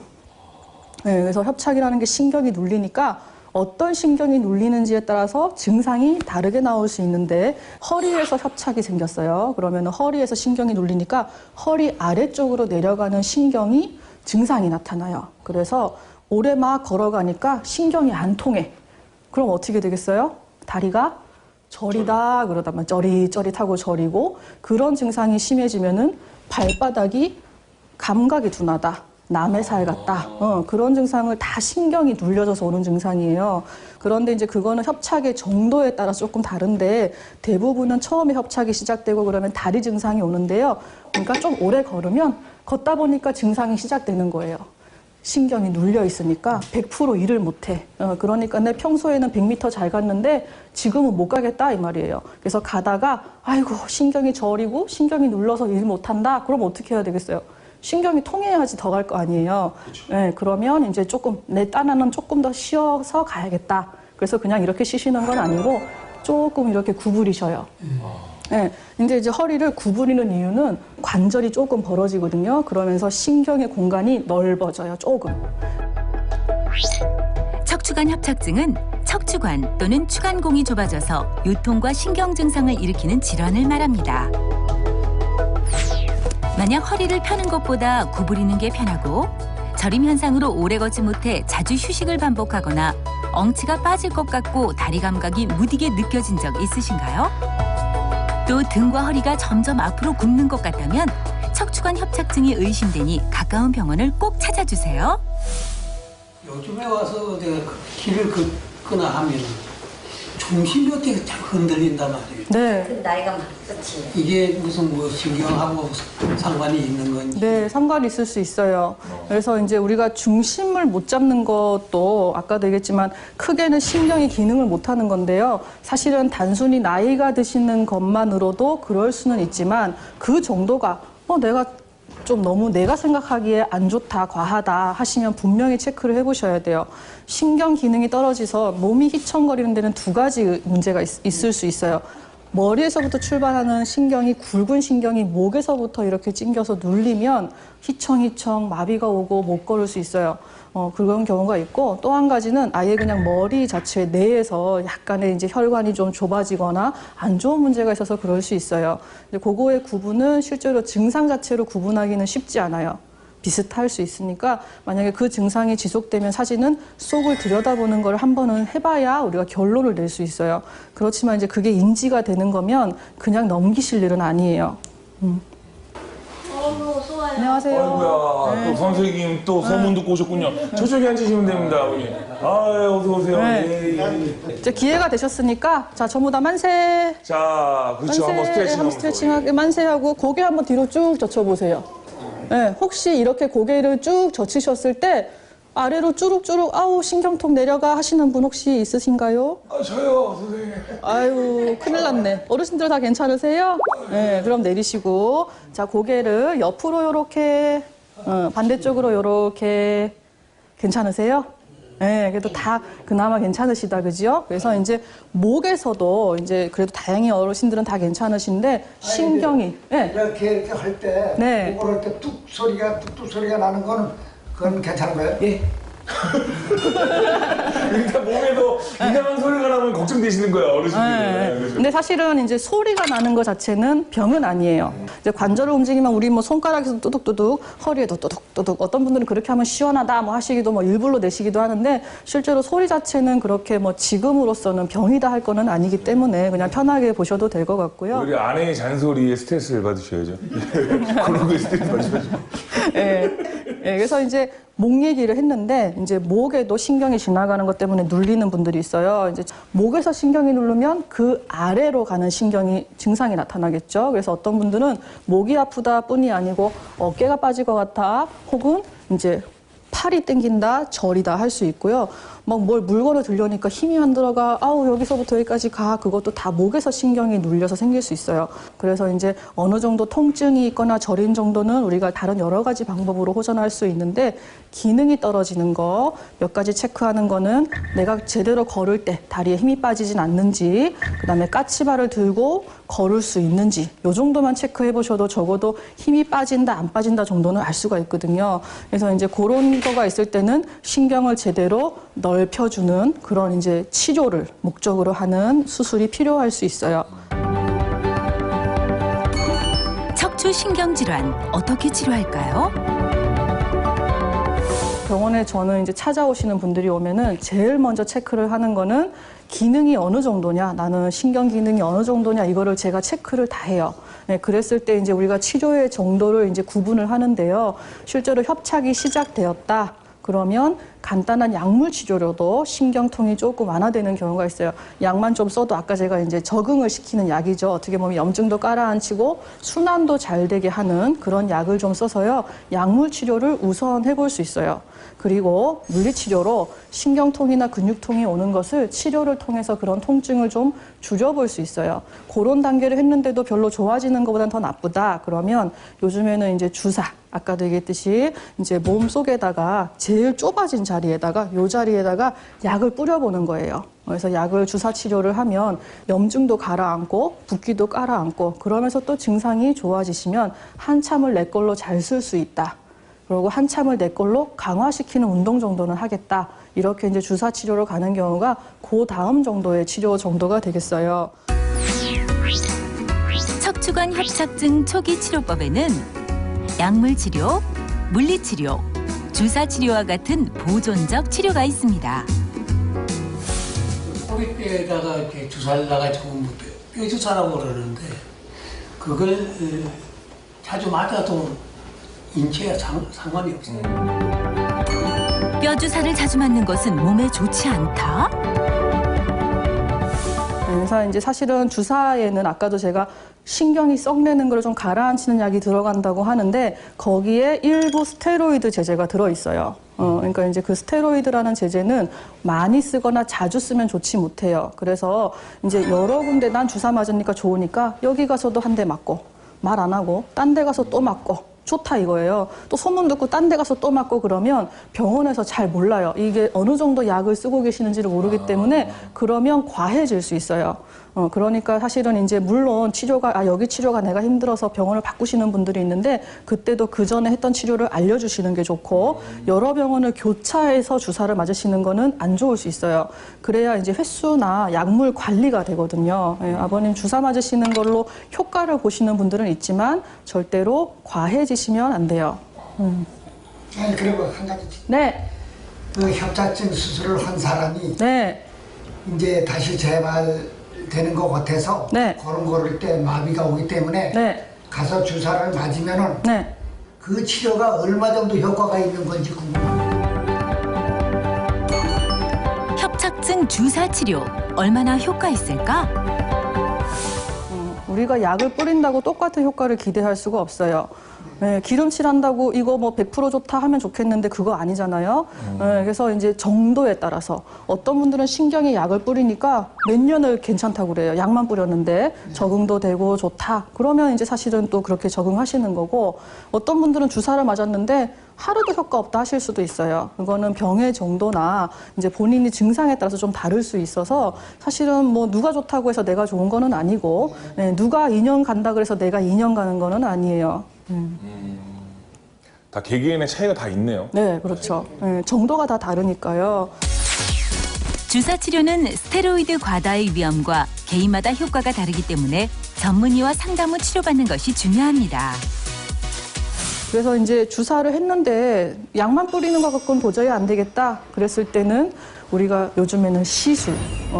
네, 그래서 협착이라는 게 신경이 눌리니까 어떤 신경이 눌리는지에 따라서 증상이 다르게 나올 수 있는데 허리에서 협착이 생겼어요. 그러면 허리에서 신경이 눌리니까 허리 아래쪽으로 내려가는 신경이 증상이 나타나요. 그래서 오래 막 걸어가니까 신경이 안 통해. 그럼 어떻게 되겠어요? 다리가 저리다 그러다만 저릿저릿하고 저리고 그런 증상이 심해지면은 발바닥이 감각이 둔하다. 남의 살 같다. 그런 증상을 다 신경이 눌려져서 오는 증상이에요. 그런데 이제 그거는 협착의 정도에 따라 조금 다른데 대부분은 처음에 협착이 시작되고 그러면 다리 증상이 오는데요. 그러니까 좀 오래 걸으면 걷다 보니까 증상이 시작되는 거예요. 신경이 눌려 있으니까 100% 일을 못해. 그러니까 내 평소에는 100m 잘 갔는데 지금은 못 가겠다 이 말이에요. 그래서 가다가 아이고 신경이 저리고 신경이 눌러서 일 못한다. 그럼 어떻게 해야 되겠어요? 신경이 통해야지 더 갈 거 아니에요. 네, 그러면 이제 조금 내 딴에는 조금 더 쉬어서 가야겠다. 그래서 그냥 이렇게 쉬시는 건 아니고 조금 이렇게 구부리셔요. 네, 이제 허리를 구부리는 이유는 관절이 조금 벌어지거든요. 그러면서 신경의 공간이 넓어져요. 조금. 척추관 협착증은 척추관 또는 추간공이 좁아져서 요통과 신경 증상을 일으키는 질환을 말합니다. 만약 허리를 펴는 것보다 구부리는 게 편하고 저림 현상으로 오래 걷지 못해 자주 휴식을 반복하거나 엉치가 빠질 것 같고 다리 감각이 무디게 느껴진 적 있으신가요? 또 등과 허리가 점점 앞으로 굽는 것 같다면 척추관 협착증이 의심되니 가까운 병원을 꼭 찾아주세요. 요즘에 와서 내가 길을 걷거나 하면 중심이 어떻게 참 흔들린단 말이에요. 네. 그 나이가 많겠지. 이게 무슨 뭐 신경하고 상관이 있는 건지. 네, 상관이 있을 수 있어요. 그래서 이제 우리가 중심을 못 잡는 것도 아까도 얘기했지만 크게는 신경이 기능을 못 하는 건데요. 사실은 단순히 나이가 드시는 것만으로도 그럴 수는 있지만 그 정도가 내가 좀 너무 내가 생각하기에 안 좋다, 과하다 하시면 분명히 체크를 해보셔야 돼요. 신경 기능이 떨어져서 몸이 휘청거리는 데는 두 가지 문제가 있을 수 있어요. 머리에서부터 출발하는 신경이 굵은 신경이 목에서부터 이렇게 찡겨서 눌리면 휘청휘청 마비가 오고 못 걸을 수 있어요. 그런 경우가 있고 또 한 가지는 아예 그냥 머리 자체 내에서 약간의 이제 혈관이 좀 좁아지거나 안 좋은 문제가 있어서 그럴 수 있어요. 근데 그거의 구분은 실제로 증상 자체로 구분하기는 쉽지 않아요. 비슷할 수 있으니까 만약에 그 증상이 지속되면 사실은 속을 들여다보는 걸 한 번은 해봐야 우리가 결론을 낼 수 있어요. 그렇지만 이제 그게 인지가 되는 거면 그냥 넘기실 일은 아니에요. 어서 와요. 안녕하세요. 아이고야, 또 선생님 또 소문 듣고 오셨군요. 저쪽에 앉으시면 됩니다, 어머니. 어서 오세요. 네. 이제 기회가 되셨으니까 자 전부 다 만세. 자, 그렇죠. 한번 스트레칭 스트레칭하게 만세하고 고개 한번 뒤로 쭉 젖혀보세요. 네, 혹시 이렇게 고개를 쭉 젖히셨을 때 아래로 쭈룩쭈룩 아우 신경통 내려가 하시는 분 혹시 있으신가요? 저요, 선생님. 아유 큰일 났네. 어르신들 다 괜찮으세요? 네, 그럼 내리시고 자 고개를 옆으로 요렇게 반대쪽으로 요렇게 괜찮으세요? 네, 그래도 다 그나마 괜찮으시다, 그죠? 그래서 이제 목에서도 이제 그래도 다행히 어르신들은 다 괜찮으신데 신경이 네. 이렇게 할 때, 네. 목을 할 때 뚝 소리가 나는 거는 그건 괜찮은 거예요? 예. 일단 몸에도 이상한 소리가 나면 걱정되시는 거예요, 어르신들은. 네. 근데 사실은 이제 소리가 나는 것 자체는 병은 아니에요. 이제 관절을 움직이면 우리 뭐 손가락에서 뚜둑뚜둑, 허리에도 뚜둑뚜둑, 어떤 분들은 그렇게 하면 시원하다 뭐 하시기도 뭐 일부러 내시기도 하는데 실제로 소리 자체는 그렇게 뭐 지금으로서는 병이다 할 거는 아니기 때문에 그냥 편하게 보셔도 될 것 같고요. 우리 아내의 잔소리에 스트레스를 받으셔야죠. 그런 거에 스트레스 받으셔야죠. 예. 예, 그래서 이제 목 얘기를 했는데 이제 목에도 신경이 지나가는 것 때문에 눌리는 분들이 있어요. 이제 목에서 신경이 누르면 그 아래로 가는 신경이 증상이 나타나겠죠. 그래서 어떤 분들은 목이 아프다 뿐이 아니고 어깨가 빠질 것 같아 혹은 이제 팔이 땡긴다, 저리다 할 수 있고요. 막 뭘 물건을 들려니까 힘이 안 들어가, 아우 여기서부터 여기까지 가, 그것도 다 목에서 신경이 눌려서 생길 수 있어요. 그래서 이제 어느 정도 통증이 있거나 저린 정도는 우리가 다른 여러 가지 방법으로 호전할 수 있는데 기능이 떨어지는 거 몇 가지 체크하는 거는 내가 제대로 걸을 때 다리에 힘이 빠지진 않는지, 그다음에 까치발을 들고 걸을 수 있는지 요 정도만 체크해 보셔도 적어도 힘이 빠진다 안 빠진다 정도는 알 수가 있거든요. 그래서 이제 그런 거가 있을 때는 신경을 제대로 넓혀주는 그런 이제 치료를 목적으로 하는 수술이 필요할 수 있어요. 척추 신경 질환 어떻게 치료할까요? 병원에 저는 이제 찾아오시는 분들이 오면은 제일 먼저 체크를 하는 거는 기능이 어느 정도냐, 나는 신경 기능이 어느 정도냐, 이거를 제가 체크를 다 해요. 네, 그랬을 때 이제 우리가 치료의 정도를 이제 구분을 하는데요. 실제로 협착이 시작되었다. 그러면 간단한 약물 치료로도 신경통이 조금 완화되는 경우가 있어요. 약만 좀 써도 아까 제가 이제 적응을 시키는 약이죠. 어떻게 보면 염증도 깔아앉히고 순환도 잘 되게 하는 그런 약을 좀 써서요. 약물 치료를 우선 해볼 수 있어요. 그리고 물리치료로 신경통이나 근육통이 오는 것을 치료를 통해서 그런 통증을 좀 줄여볼 수 있어요. 그런 단계를 했는데도 별로 좋아지는 것보다는 더 나쁘다. 그러면 요즘에는 이제 주사, 아까도 얘기했듯이 이제 몸 속에다가 제일 좁아진 자리에다가 요 자리에다가 약을 뿌려보는 거예요. 그래서 약을 주사 치료를 하면 염증도 가라앉고 붓기도 깔아앉고 그러면서 또 증상이 좋아지시면 한참을 내 걸로 잘 쓸 수 있다. 그리고 한참을 내 걸로 강화시키는 운동 정도는 하겠다. 이렇게 이제 주사 치료로 가는 경우가 그 다음 정도의 치료 정도가 되겠어요. 척추관 협착증 초기 치료법에는 약물 치료, 물리 치료, 주사 치료와 같은 보존적 치료가 있습니다. 꼬리뼈에다가 이렇게 주사를 놔가지고 뼈 주사라고 그러는데 그걸 자주 맞아도 인체에 상관이 없어요. 뼈 주사를 자주 맞는 것은 몸에 좋지 않다? 그래서 이제 사실은 주사에는 아까도 제가 신경이 썩내는 걸 좀 가라앉히는 약이 들어간다고 하는데 거기에 일부 스테로이드 제제가 들어있어요. 그러니까 이제 그 스테로이드라는 제제는 많이 쓰거나 자주 쓰면 좋지 못해요. 그래서 이제 여러 군데 난 주사 맞으니까 좋으니까 여기 가서도 한 대 맞고 말 안 하고 딴 데 가서 또 맞고 좋다 이거예요. 또 소문 듣고 딴 데 가서 또 맞고 그러면 병원에서 잘 몰라요. 이게 어느 정도 약을 쓰고 계시는지를 모르기 때문에 그러면 과해질 수 있어요. 그러니까 사실은 이제 물론 치료가 여기 치료가 내가 힘들어서 병원을 바꾸시는 분들이 있는데 그때도 그 전에 했던 치료를 알려주시는 게 좋고 여러 병원을 교차해서 주사를 맞으시는 거는 안 좋을 수 있어요. 그래야 이제 횟수나 약물 관리가 되거든요. 예, 아버님 주사 맞으시는 걸로 효과를 보시는 분들은 있지만 절대로 과해지시면 안 돼요. 아니, 그리고 한 가지. 네. 그 협착증 수술을 한 사람이 네. 이제 다시 재발되는 것 같아서 네. 걸음걸을 때 마비가 오기 때문에 네. 가서 주사를 맞으면은 네. 그 치료가 얼마 정도 효과가 있는 건지 궁금합니다. 협착증 주사 치료 얼마나 효과 있을까? 우리가 약을 뿌린다고 똑같은 효과를 기대할 수가 없어요. 네, 기름칠한다고 이거 뭐 100% 좋다 하면 좋겠는데 그거 아니잖아요. 네, 그래서 이제 정도에 따라서 어떤 분들은 신경에 약을 뿌리니까 몇 년을 괜찮다고 그래요. 약만 뿌렸는데 적응도 되고 좋다. 그러면 이제 사실은 또 그렇게 적응하시는 거고 어떤 분들은 주사를 맞았는데 하루도 효과 없다 하실 수도 있어요. 그거는 병의 정도나 이제 본인이 증상에 따라서 좀 다를 수 있어서 사실은 뭐 누가 좋다고 해서 내가 좋은 거는 아니고 네, 누가 2년 간다 그래서 내가 2년 가는 거는 아니에요. 다 개개인의 차이가 다 있네요. 네, 그렇죠. 네, 정도가 다 다르니까요. 주사 치료는 스테로이드 과다의 위험과 개인마다 효과가 다르기 때문에 전문의와 상담 후 치료받는 것이 중요합니다. 그래서 이제 주사를 했는데 약만 뿌리는 것 갖고는 도저히 안 되겠다. 그랬을 때는 우리가 요즘에는 시술,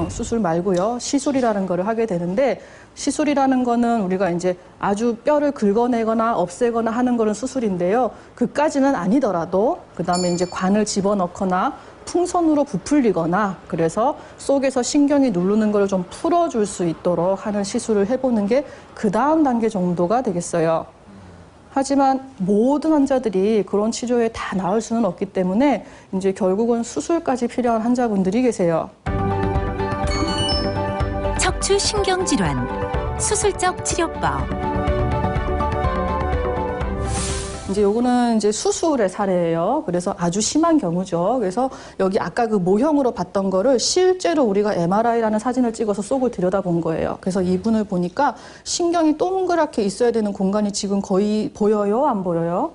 수술 말고요. 시술이라는 거를 하게 되는데 시술이라는 거는 우리가 이제 아주 뼈를 긁어내거나 없애거나 하는 거는 수술인데요. 그까지는 아니더라도 그다음에 이제 관을 집어넣거나 풍선으로 부풀리거나 그래서 속에서 신경이 누르는 걸 좀 풀어줄 수 있도록 하는 시술을 해보는 게 그 다음 단계 정도가 되겠어요. 하지만 모든 환자들이 그런 치료에 다 나을 수는 없기 때문에 이제 결국은 수술까지 필요한 환자분들이 계세요. 척추 신경 질환 수술적 치료법. 이제 요거는 이제 수술의 사례예요. 그래서 아주 심한 경우죠. 그래서 여기 아까 그 모형으로 봤던 거를 실제로 우리가 MRI라는 사진을 찍어서 속을 들여다본 거예요. 그래서 이분을 보니까 신경이 동그랗게 있어야 되는 공간이 지금 거의 보여요? 안 보여요?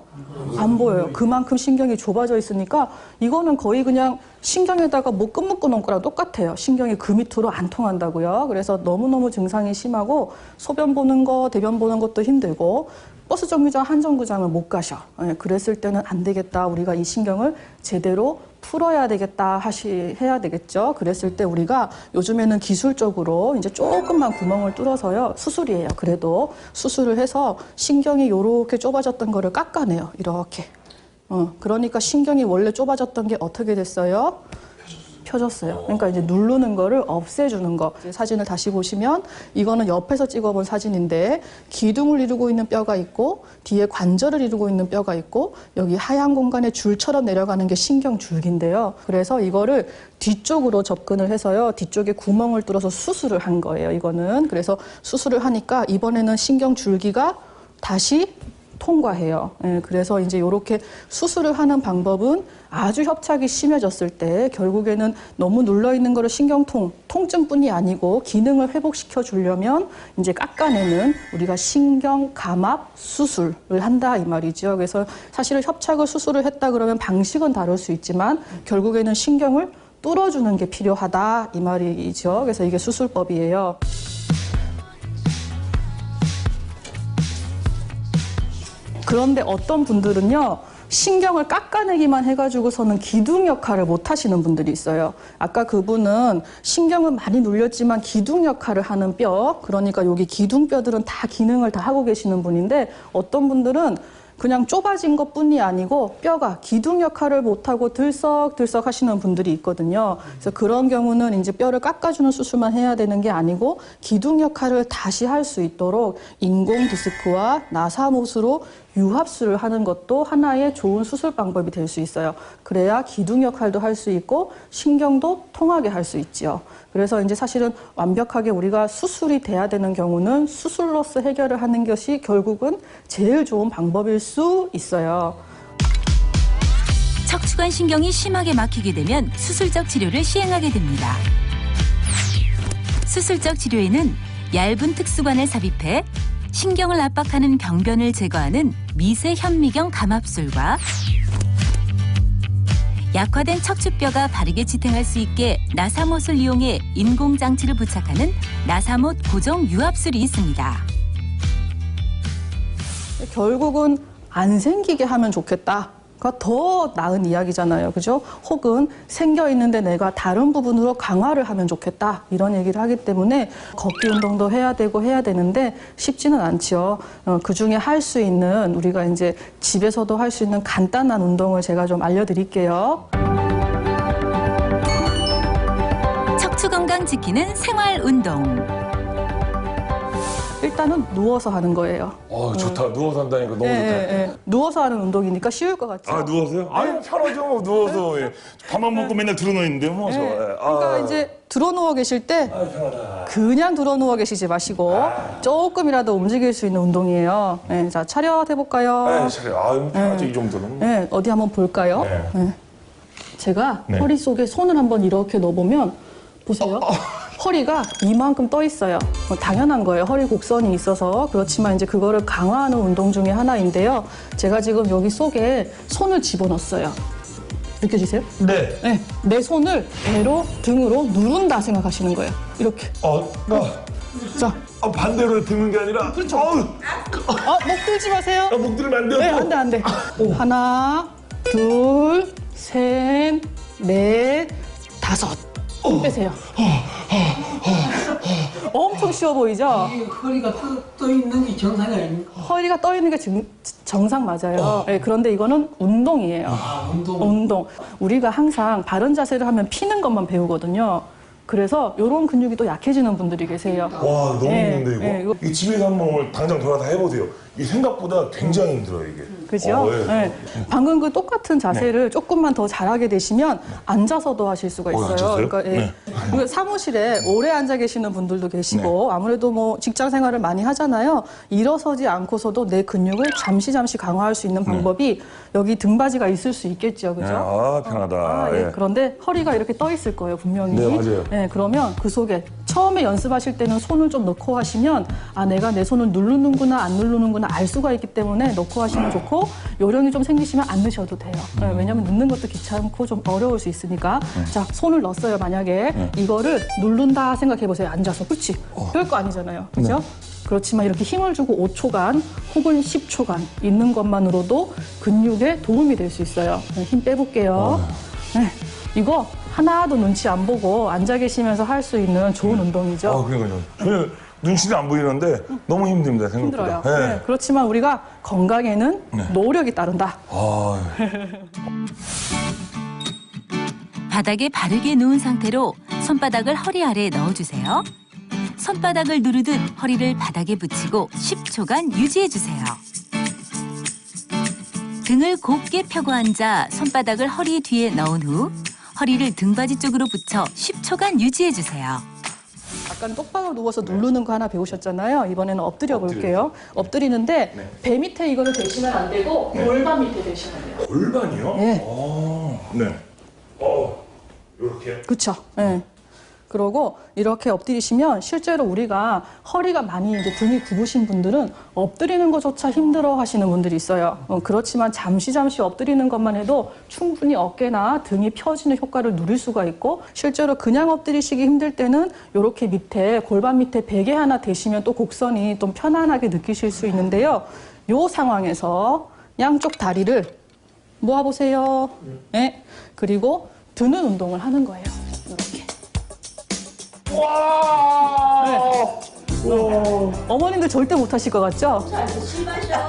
안 보여요. 그만큼 신경이 좁아져 있으니까 이거는 거의 그냥 신경에다가 못 묶어놓은 거랑 똑같아요. 신경이 그 밑으로 안 통한다고요. 그래서 너무너무 증상이 심하고 소변 보는 거, 대변 보는 것도 힘들고 버스 정류장 한 정류장을 못 가셔. 그랬을 때는 안 되겠다. 우리가 이 신경을 제대로 풀어야 되겠다 해야 되겠죠. 그랬을 때 우리가 요즘에는 기술적으로 이제 조금만 구멍을 뚫어서요. 수술이에요. 그래도 수술을 해서 신경이 요렇게 좁아졌던 거를 깎아내요. 이렇게. 그러니까 신경이 원래 좁아졌던 게 어떻게 됐어요? 펴졌어요. 그러니까 이제 누르는 거를 없애주는 거. 사진을 다시 보시면 이거는 옆에서 찍어본 사진인데 기둥을 이루고 있는 뼈가 있고 뒤에 관절을 이루고 있는 뼈가 있고 여기 하얀 공간에 줄처럼 내려가는 게 신경줄기인데요. 그래서 이거를 뒤쪽으로 접근을 해서요. 뒤쪽에 구멍을 뚫어서 수술을 한 거예요. 이거는. 그래서 수술을 하니까 이번에는 신경줄기가 다시 통과해요. 그래서 이제 이렇게 수술을 하는 방법은 아주 협착이 심해졌을 때 결국에는 너무 눌러있는 거를 통증뿐이 아니고 기능을 회복시켜 주려면 이제 깎아내는 우리가 신경 감압 수술을 한다 이 말이죠. 그래서 사실은 협착을 수술을 했다 그러면 방식은 다를 수 있지만 결국에는 신경을 뚫어주는 게 필요하다 이 말이죠. 그래서 이게 수술법이에요. 그런데 어떤 분들은요, 신경을 깎아내기만 해가지고서는 기둥 역할을 못 하시는 분들이 있어요. 아까 그분은 신경은 많이 눌렸지만 기둥 역할을 하는 뼈, 그러니까 여기 기둥뼈들은 다 기능을 다 하고 계시는 분인데 어떤 분들은 그냥 좁아진 것뿐이 아니고 뼈가 기둥 역할을 못하고 들썩들썩 하시는 분들이 있거든요. 그래서 그런 경우는 이제 뼈를 깎아주는 수술만 해야 되는 게 아니고 기둥 역할을 다시 할 수 있도록 인공 디스크와 나사못으로 유합술을 하는 것도 하나의 좋은 수술 방법이 될 수 있어요. 그래야 기둥 역할도 할 수 있고 신경도 통하게 할 수 있죠. 그래서 이제 사실은 완벽하게 우리가 수술이 돼야 되는 경우는 수술로서 해결을 하는 것이 결국은 제일 좋은 방법일 수 있어요. 척추관 신경이 심하게 막히게 되면 수술적 치료를 시행하게 됩니다. 수술적 치료에는 얇은 특수관을 삽입해 신경을 압박하는 병변을 제거하는 미세 현미경 감압술과 약화된 척추뼈가 바르게 지탱할 수 있게 나사못을 이용해 인공장치를 부착하는 나사못 고정 유합술이 있습니다. 결국은 안 생기게 하면 좋겠다. 더 나은 이야기잖아요. 그죠? 혹은 생겨 있는데 내가 다른 부분으로 강화를 하면 좋겠다. 이런 얘기를 하기 때문에 걷기 운동도 해야 되고 해야 되는데 쉽지는 않죠. 그 중에 할 수 있는 우리가 이제 집에서도 할 수 있는 간단한 운동을 제가 좀 알려드릴게요. 척추 건강 지키는 생활 운동. 일단은 누워서 하는 거예요. 좋다. 누워서 한다니까 너무 좋다. 누워서 하는 운동이니까 쉬울 것 같죠? 아, 누워서요? 아유, 편하죠. 뭐, 누워서. 예. 밥만 먹고 맨날 들어누워 있는데 뭐. 저, 예. 그러니까 이제 들어누워 계실 때 그냥 들어누워 계시지 마시고 조금이라도 움직일 수 있는 운동이에요. 네, 자, 차렷 해볼까요? 차려. 아유, 편하죠. 이 정도는. 네, 어디 한번 볼까요? 네. 네. 제가 네. 허리 속에 손을 한번 이렇게 넣어보면 보세요. 허리가 이만큼 떠 있어요. 당연한 거예요. 허리 곡선이 있어서. 그렇지만 이제 그거를 강화하는 운동 중에 하나인데요. 제가 지금 여기 속에 손을 집어넣었어요. 느껴지세요? 네. 네. 내 손을 배로 등으로 누른다 생각하시는 거예요. 이렇게. 자. 반대로 드는 게 아니라. 그렇죠. 목 들지 마세요. 목 들면 안 돼요. 네, 안 돼, 안 돼. 하나, 둘, 셋, 넷, 다섯. 힘 빼세요. 엄청 쉬워 보이죠? 이게 허리가 떠 있는 게 정상이 아닙니까? 허리가 떠 있는 게 정상 맞아요. 네, 그런데 이거는 운동이에요. 운동. 우리가 항상 바른 자세를 하면 피는 것만 배우거든요. 그래서 이런 근육이 또 약해지는 분들이 계세요. 와, 너무 네, 힘든데, 이거? 네, 이거 집에서 한번 오늘 당장 돌아다 해보세요. 이 생각보다 굉장히 힘들어요, 이게. 그죠? 예. 네. 방금 그 똑같은 자세를 조금만 더 잘하게 되시면 앉아서도 하실 수가 있어요. 앉아서요? 그러니까 예. 그리고 사무실에 오래 앉아 계시는 분들도 계시고 아무래도 뭐 직장 생활을 많이 하잖아요. 일어서지 않고서도 내 근육을 잠시 강화할 수 있는 방법이 여기 등받이가 있을 수 있겠죠. 그죠? 네, 아, 편하다. 예. 예. 그런데 허리가 이렇게 떠 있을 거예요, 분명히. 네, 맞아요. 예, 그러면 그 속에 처음에 연습하실 때는 손을 좀 넣고 하시면 아, 내가 내 손을 누르는구나 안 누르는구나 알 수가 있기 때문에 넣고 하시면 좋고 요령이 좀 생기시면 안 넣으셔도 돼요. 예, 왜냐하면 넣는 것도 귀찮고 좀 어려울 수 있으니까. 자, 손을 넣었어요, 만약에. 이거를 누른다 생각해 보세요, 앉아서. 그렇지? 별거 아니잖아요. 그죠? 그렇지만 이렇게 힘을 주고 5초간 혹은 10초간 있는 것만으로도 근육에 도움이 될 수 있어요. 네, 힘 빼볼게요. 네, 이거 하나도 눈치 안 보고 앉아 계시면서 할 수 있는 좋은 운동이죠. 그러니까요. 저는 눈치는 안 보이는데 너무 힘듭니다, 생각보다. 힘들어요. 네, 그렇지만 우리가 건강에는 노력이 따른다. 바닥에 바르게 누운 상태로 손바닥을 허리 아래에 넣어주세요. 손바닥을 누르듯 허리를 바닥에 붙이고 10초간 유지해주세요. 등을 곱게 펴고 앉아 손바닥을 허리 뒤에 넣은 후 허리를 등받이 쪽으로 붙여 10초간 유지해주세요. 약간 똑바로 누워서 누르는 거 하나 배우셨잖아요. 이번에는 엎드려 볼게요. 엎드리는데 배 밑에 이거를 대시면 안 되고 골반 밑에 대시면 돼요. 골반이요? 네. 네. 이렇게. 그렇죠. 네. 그러고 이렇게 엎드리시면 실제로 우리가 허리가 많이 이제 등이 굽으신 분들은 엎드리는 것조차 힘들어 하시는 분들이 있어요. 그렇지만 잠시 엎드리는 것만 해도 충분히 어깨나 등이 펴지는 효과를 누릴 수가 있고 실제로 그냥 엎드리시기 힘들 때는 이렇게 밑에 골반 밑에 베개 하나 대시면 또 곡선이 좀 편안하게 느끼실 수 있는데요. 이 상황에서 양쪽 다리를 모아보세요. 네. 그리고 드는 운동을 하는 거예요. 이렇게. 와! 네. 어머님들 절대 못 하실 것 같죠?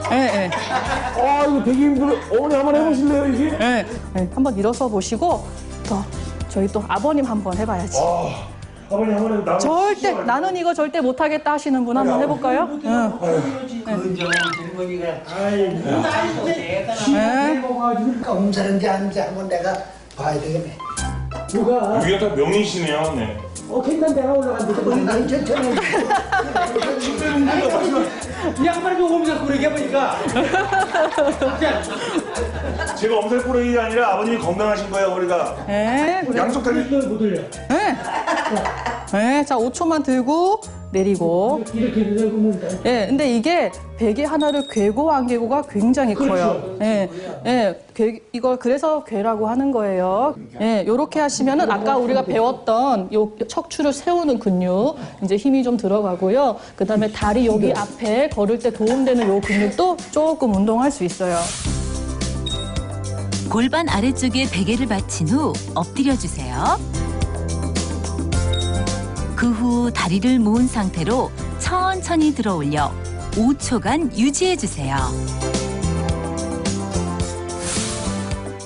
네, 네. 이거 되게 힘들어. 어머니 한번 해보실래요, 이게? 네. 네. 한번 일어서 보시고 저희 또 아버님 한번 해봐야지. 아버님 한번 해봐. 절대 나는 이거 절대 못하겠다 하시는 분 한번 해볼까요? 응. 건전한 젊은이가 네. 해가지고 엄살인지 아닌지 한번 내가 봐야 되겠네. 누가 여기가 다 명이시네요. 네. 괜찮 내가 올라갔는데 난 천천히. 이 양말 좀 오면서 그러게 보니까 제가 엄살꾸러기가 아니라 아버님이 건강하신 거예요, 머리가. 네. 양쪽 다리. 못 올려. 네. 네. 자, 5초만 들고 내리고. 이렇게 되면 예, 근데 이게 베개 하나를 괴고 안 괴고가 굉장히 커요. 예, 예, 이걸 그래서 괴라고 하는 거예요. 예, 요렇게 하시면은 아까 우리가 배웠던 요 척추를 세우는 근육 이제 힘이 좀 들어가고요. 그 다음에 다리 여기 앞에 걸을 때 도움되는 요 근육도 조금 운동할 수 있어요. 골반 아래쪽에 베개를 받친 후 엎드려주세요. 그 후 다리를 모은 상태로 천천히 들어올려 5초간 유지해주세요.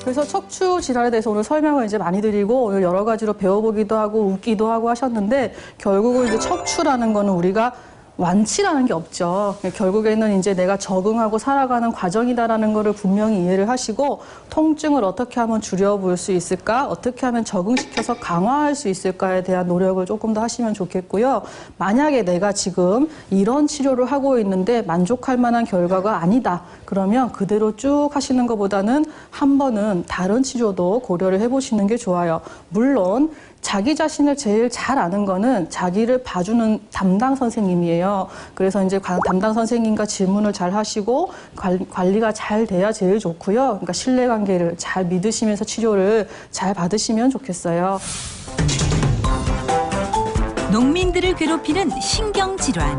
그래서 척추 질환에 대해서 오늘 설명을 이제 많이 드리고 오늘 여러 가지로 배워보기도 하고 웃기도 하고 하셨는데 결국은 이제 척추라는 거는 우리가 완치라는 게 없죠. 결국에는 이제 내가 적응하고 살아가는 과정이다라는 거를 분명히 이해를 하시고 통증을 어떻게 하면 줄여볼 수 있을까? 어떻게 하면 적응시켜서 강화할 수 있을까에 대한 노력을 조금 더 하시면 좋겠고요. 만약에 내가 지금 이런 치료를 하고 있는데 만족할 만한 결과가 아니다. 그러면 그대로 쭉 하시는 것보다는 한 번은 다른 치료도 고려를 해보시는 게 좋아요. 물론 자기 자신을 제일 잘 아는 거는 자기를 봐주는 담당 선생님이에요. 그래서 이제 담당 선생님과 질문을 잘 하시고 관리가 잘 돼야 제일 좋고요. 그러니까 신뢰관계를 잘 믿으시면서 치료를 잘 받으시면 좋겠어요. 농민들을 괴롭히는 신경질환.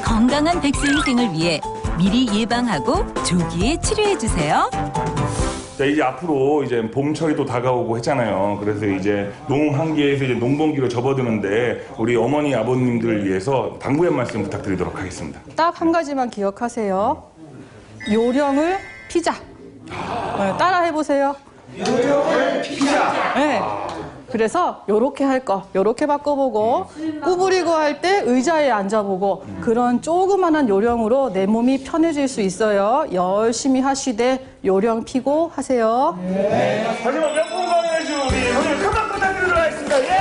건강한 백세인생을 위해 미리 예방하고 조기에 치료해주세요. 자, 이제 앞으로 이제 봄철이 또 다가오고 했잖아요. 그래서 이제 농한기에서 이제 농번기로 접어드는데 우리 어머니 아버님들을 위해서 당부의 말씀 부탁드리도록 하겠습니다. 딱 한 가지만 기억하세요. 요령을 피자. 네, 따라 해보세요. 요령을 피자. 네. 그래서 요렇게 할 거, 요렇게 바꿔보고 구부리고 할 때 의자에 앉아보고 그런 조그만한 요령으로 내 몸이 편해질 수 있어요. 열심히 하시되 요령 피고 하세요. 하지만 명품 강의 주 우리 오늘 금방 부탁드리도록 하겠습니다. 예!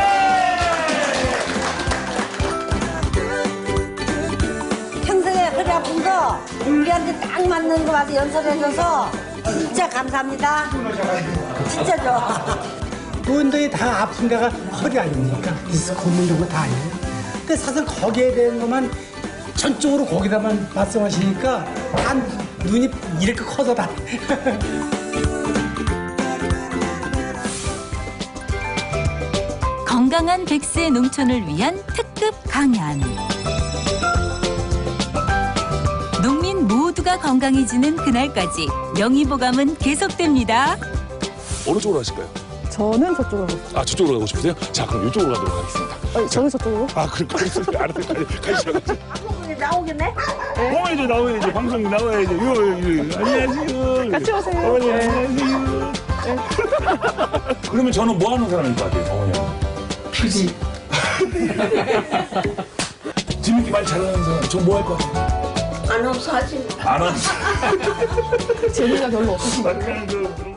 평생에 허리 아픈 거 우리한테 딱 맞는 거 와서 연설해줘서 진짜 감사합니다. 진짜 좋아. 운동이 다 아픈 데가 허리 아닙니까? 디스크 이런 거 다 아니에요. 근데 사실 거기에 대한 것만 전적으로 거기다만 말씀하시니까 한 눈이 이렇게 커서 다. 건강한 100세 농촌을 위한 특급 강연. 농민 모두가 건강해지는 그날까지 명의보감은 계속됩니다. 어느 쪽으로 하실까요? 저는 저쪽으로 가겠습니다. 아, 저쪽으로 가고 싶으세요? 자, 그럼 이쪽으로 가도록 하겠습니다. 저는 저쪽으로. 아, 그렇습니다. 알았어요. 가시죠. 나오겠네? 나와야죠. 방송 나와야죠. 안녕하세요. 같이 오세요. 어머니, 안녕하세요. 그러면 저는 뭐 하는 사람일 것 같아요, 어머니? PD. 재밌게 말 잘하는 사람. 저 뭐 할 것 같아요? 아나운서 하지. 아나운서. 재미가 별로 없으신가요? 약간 그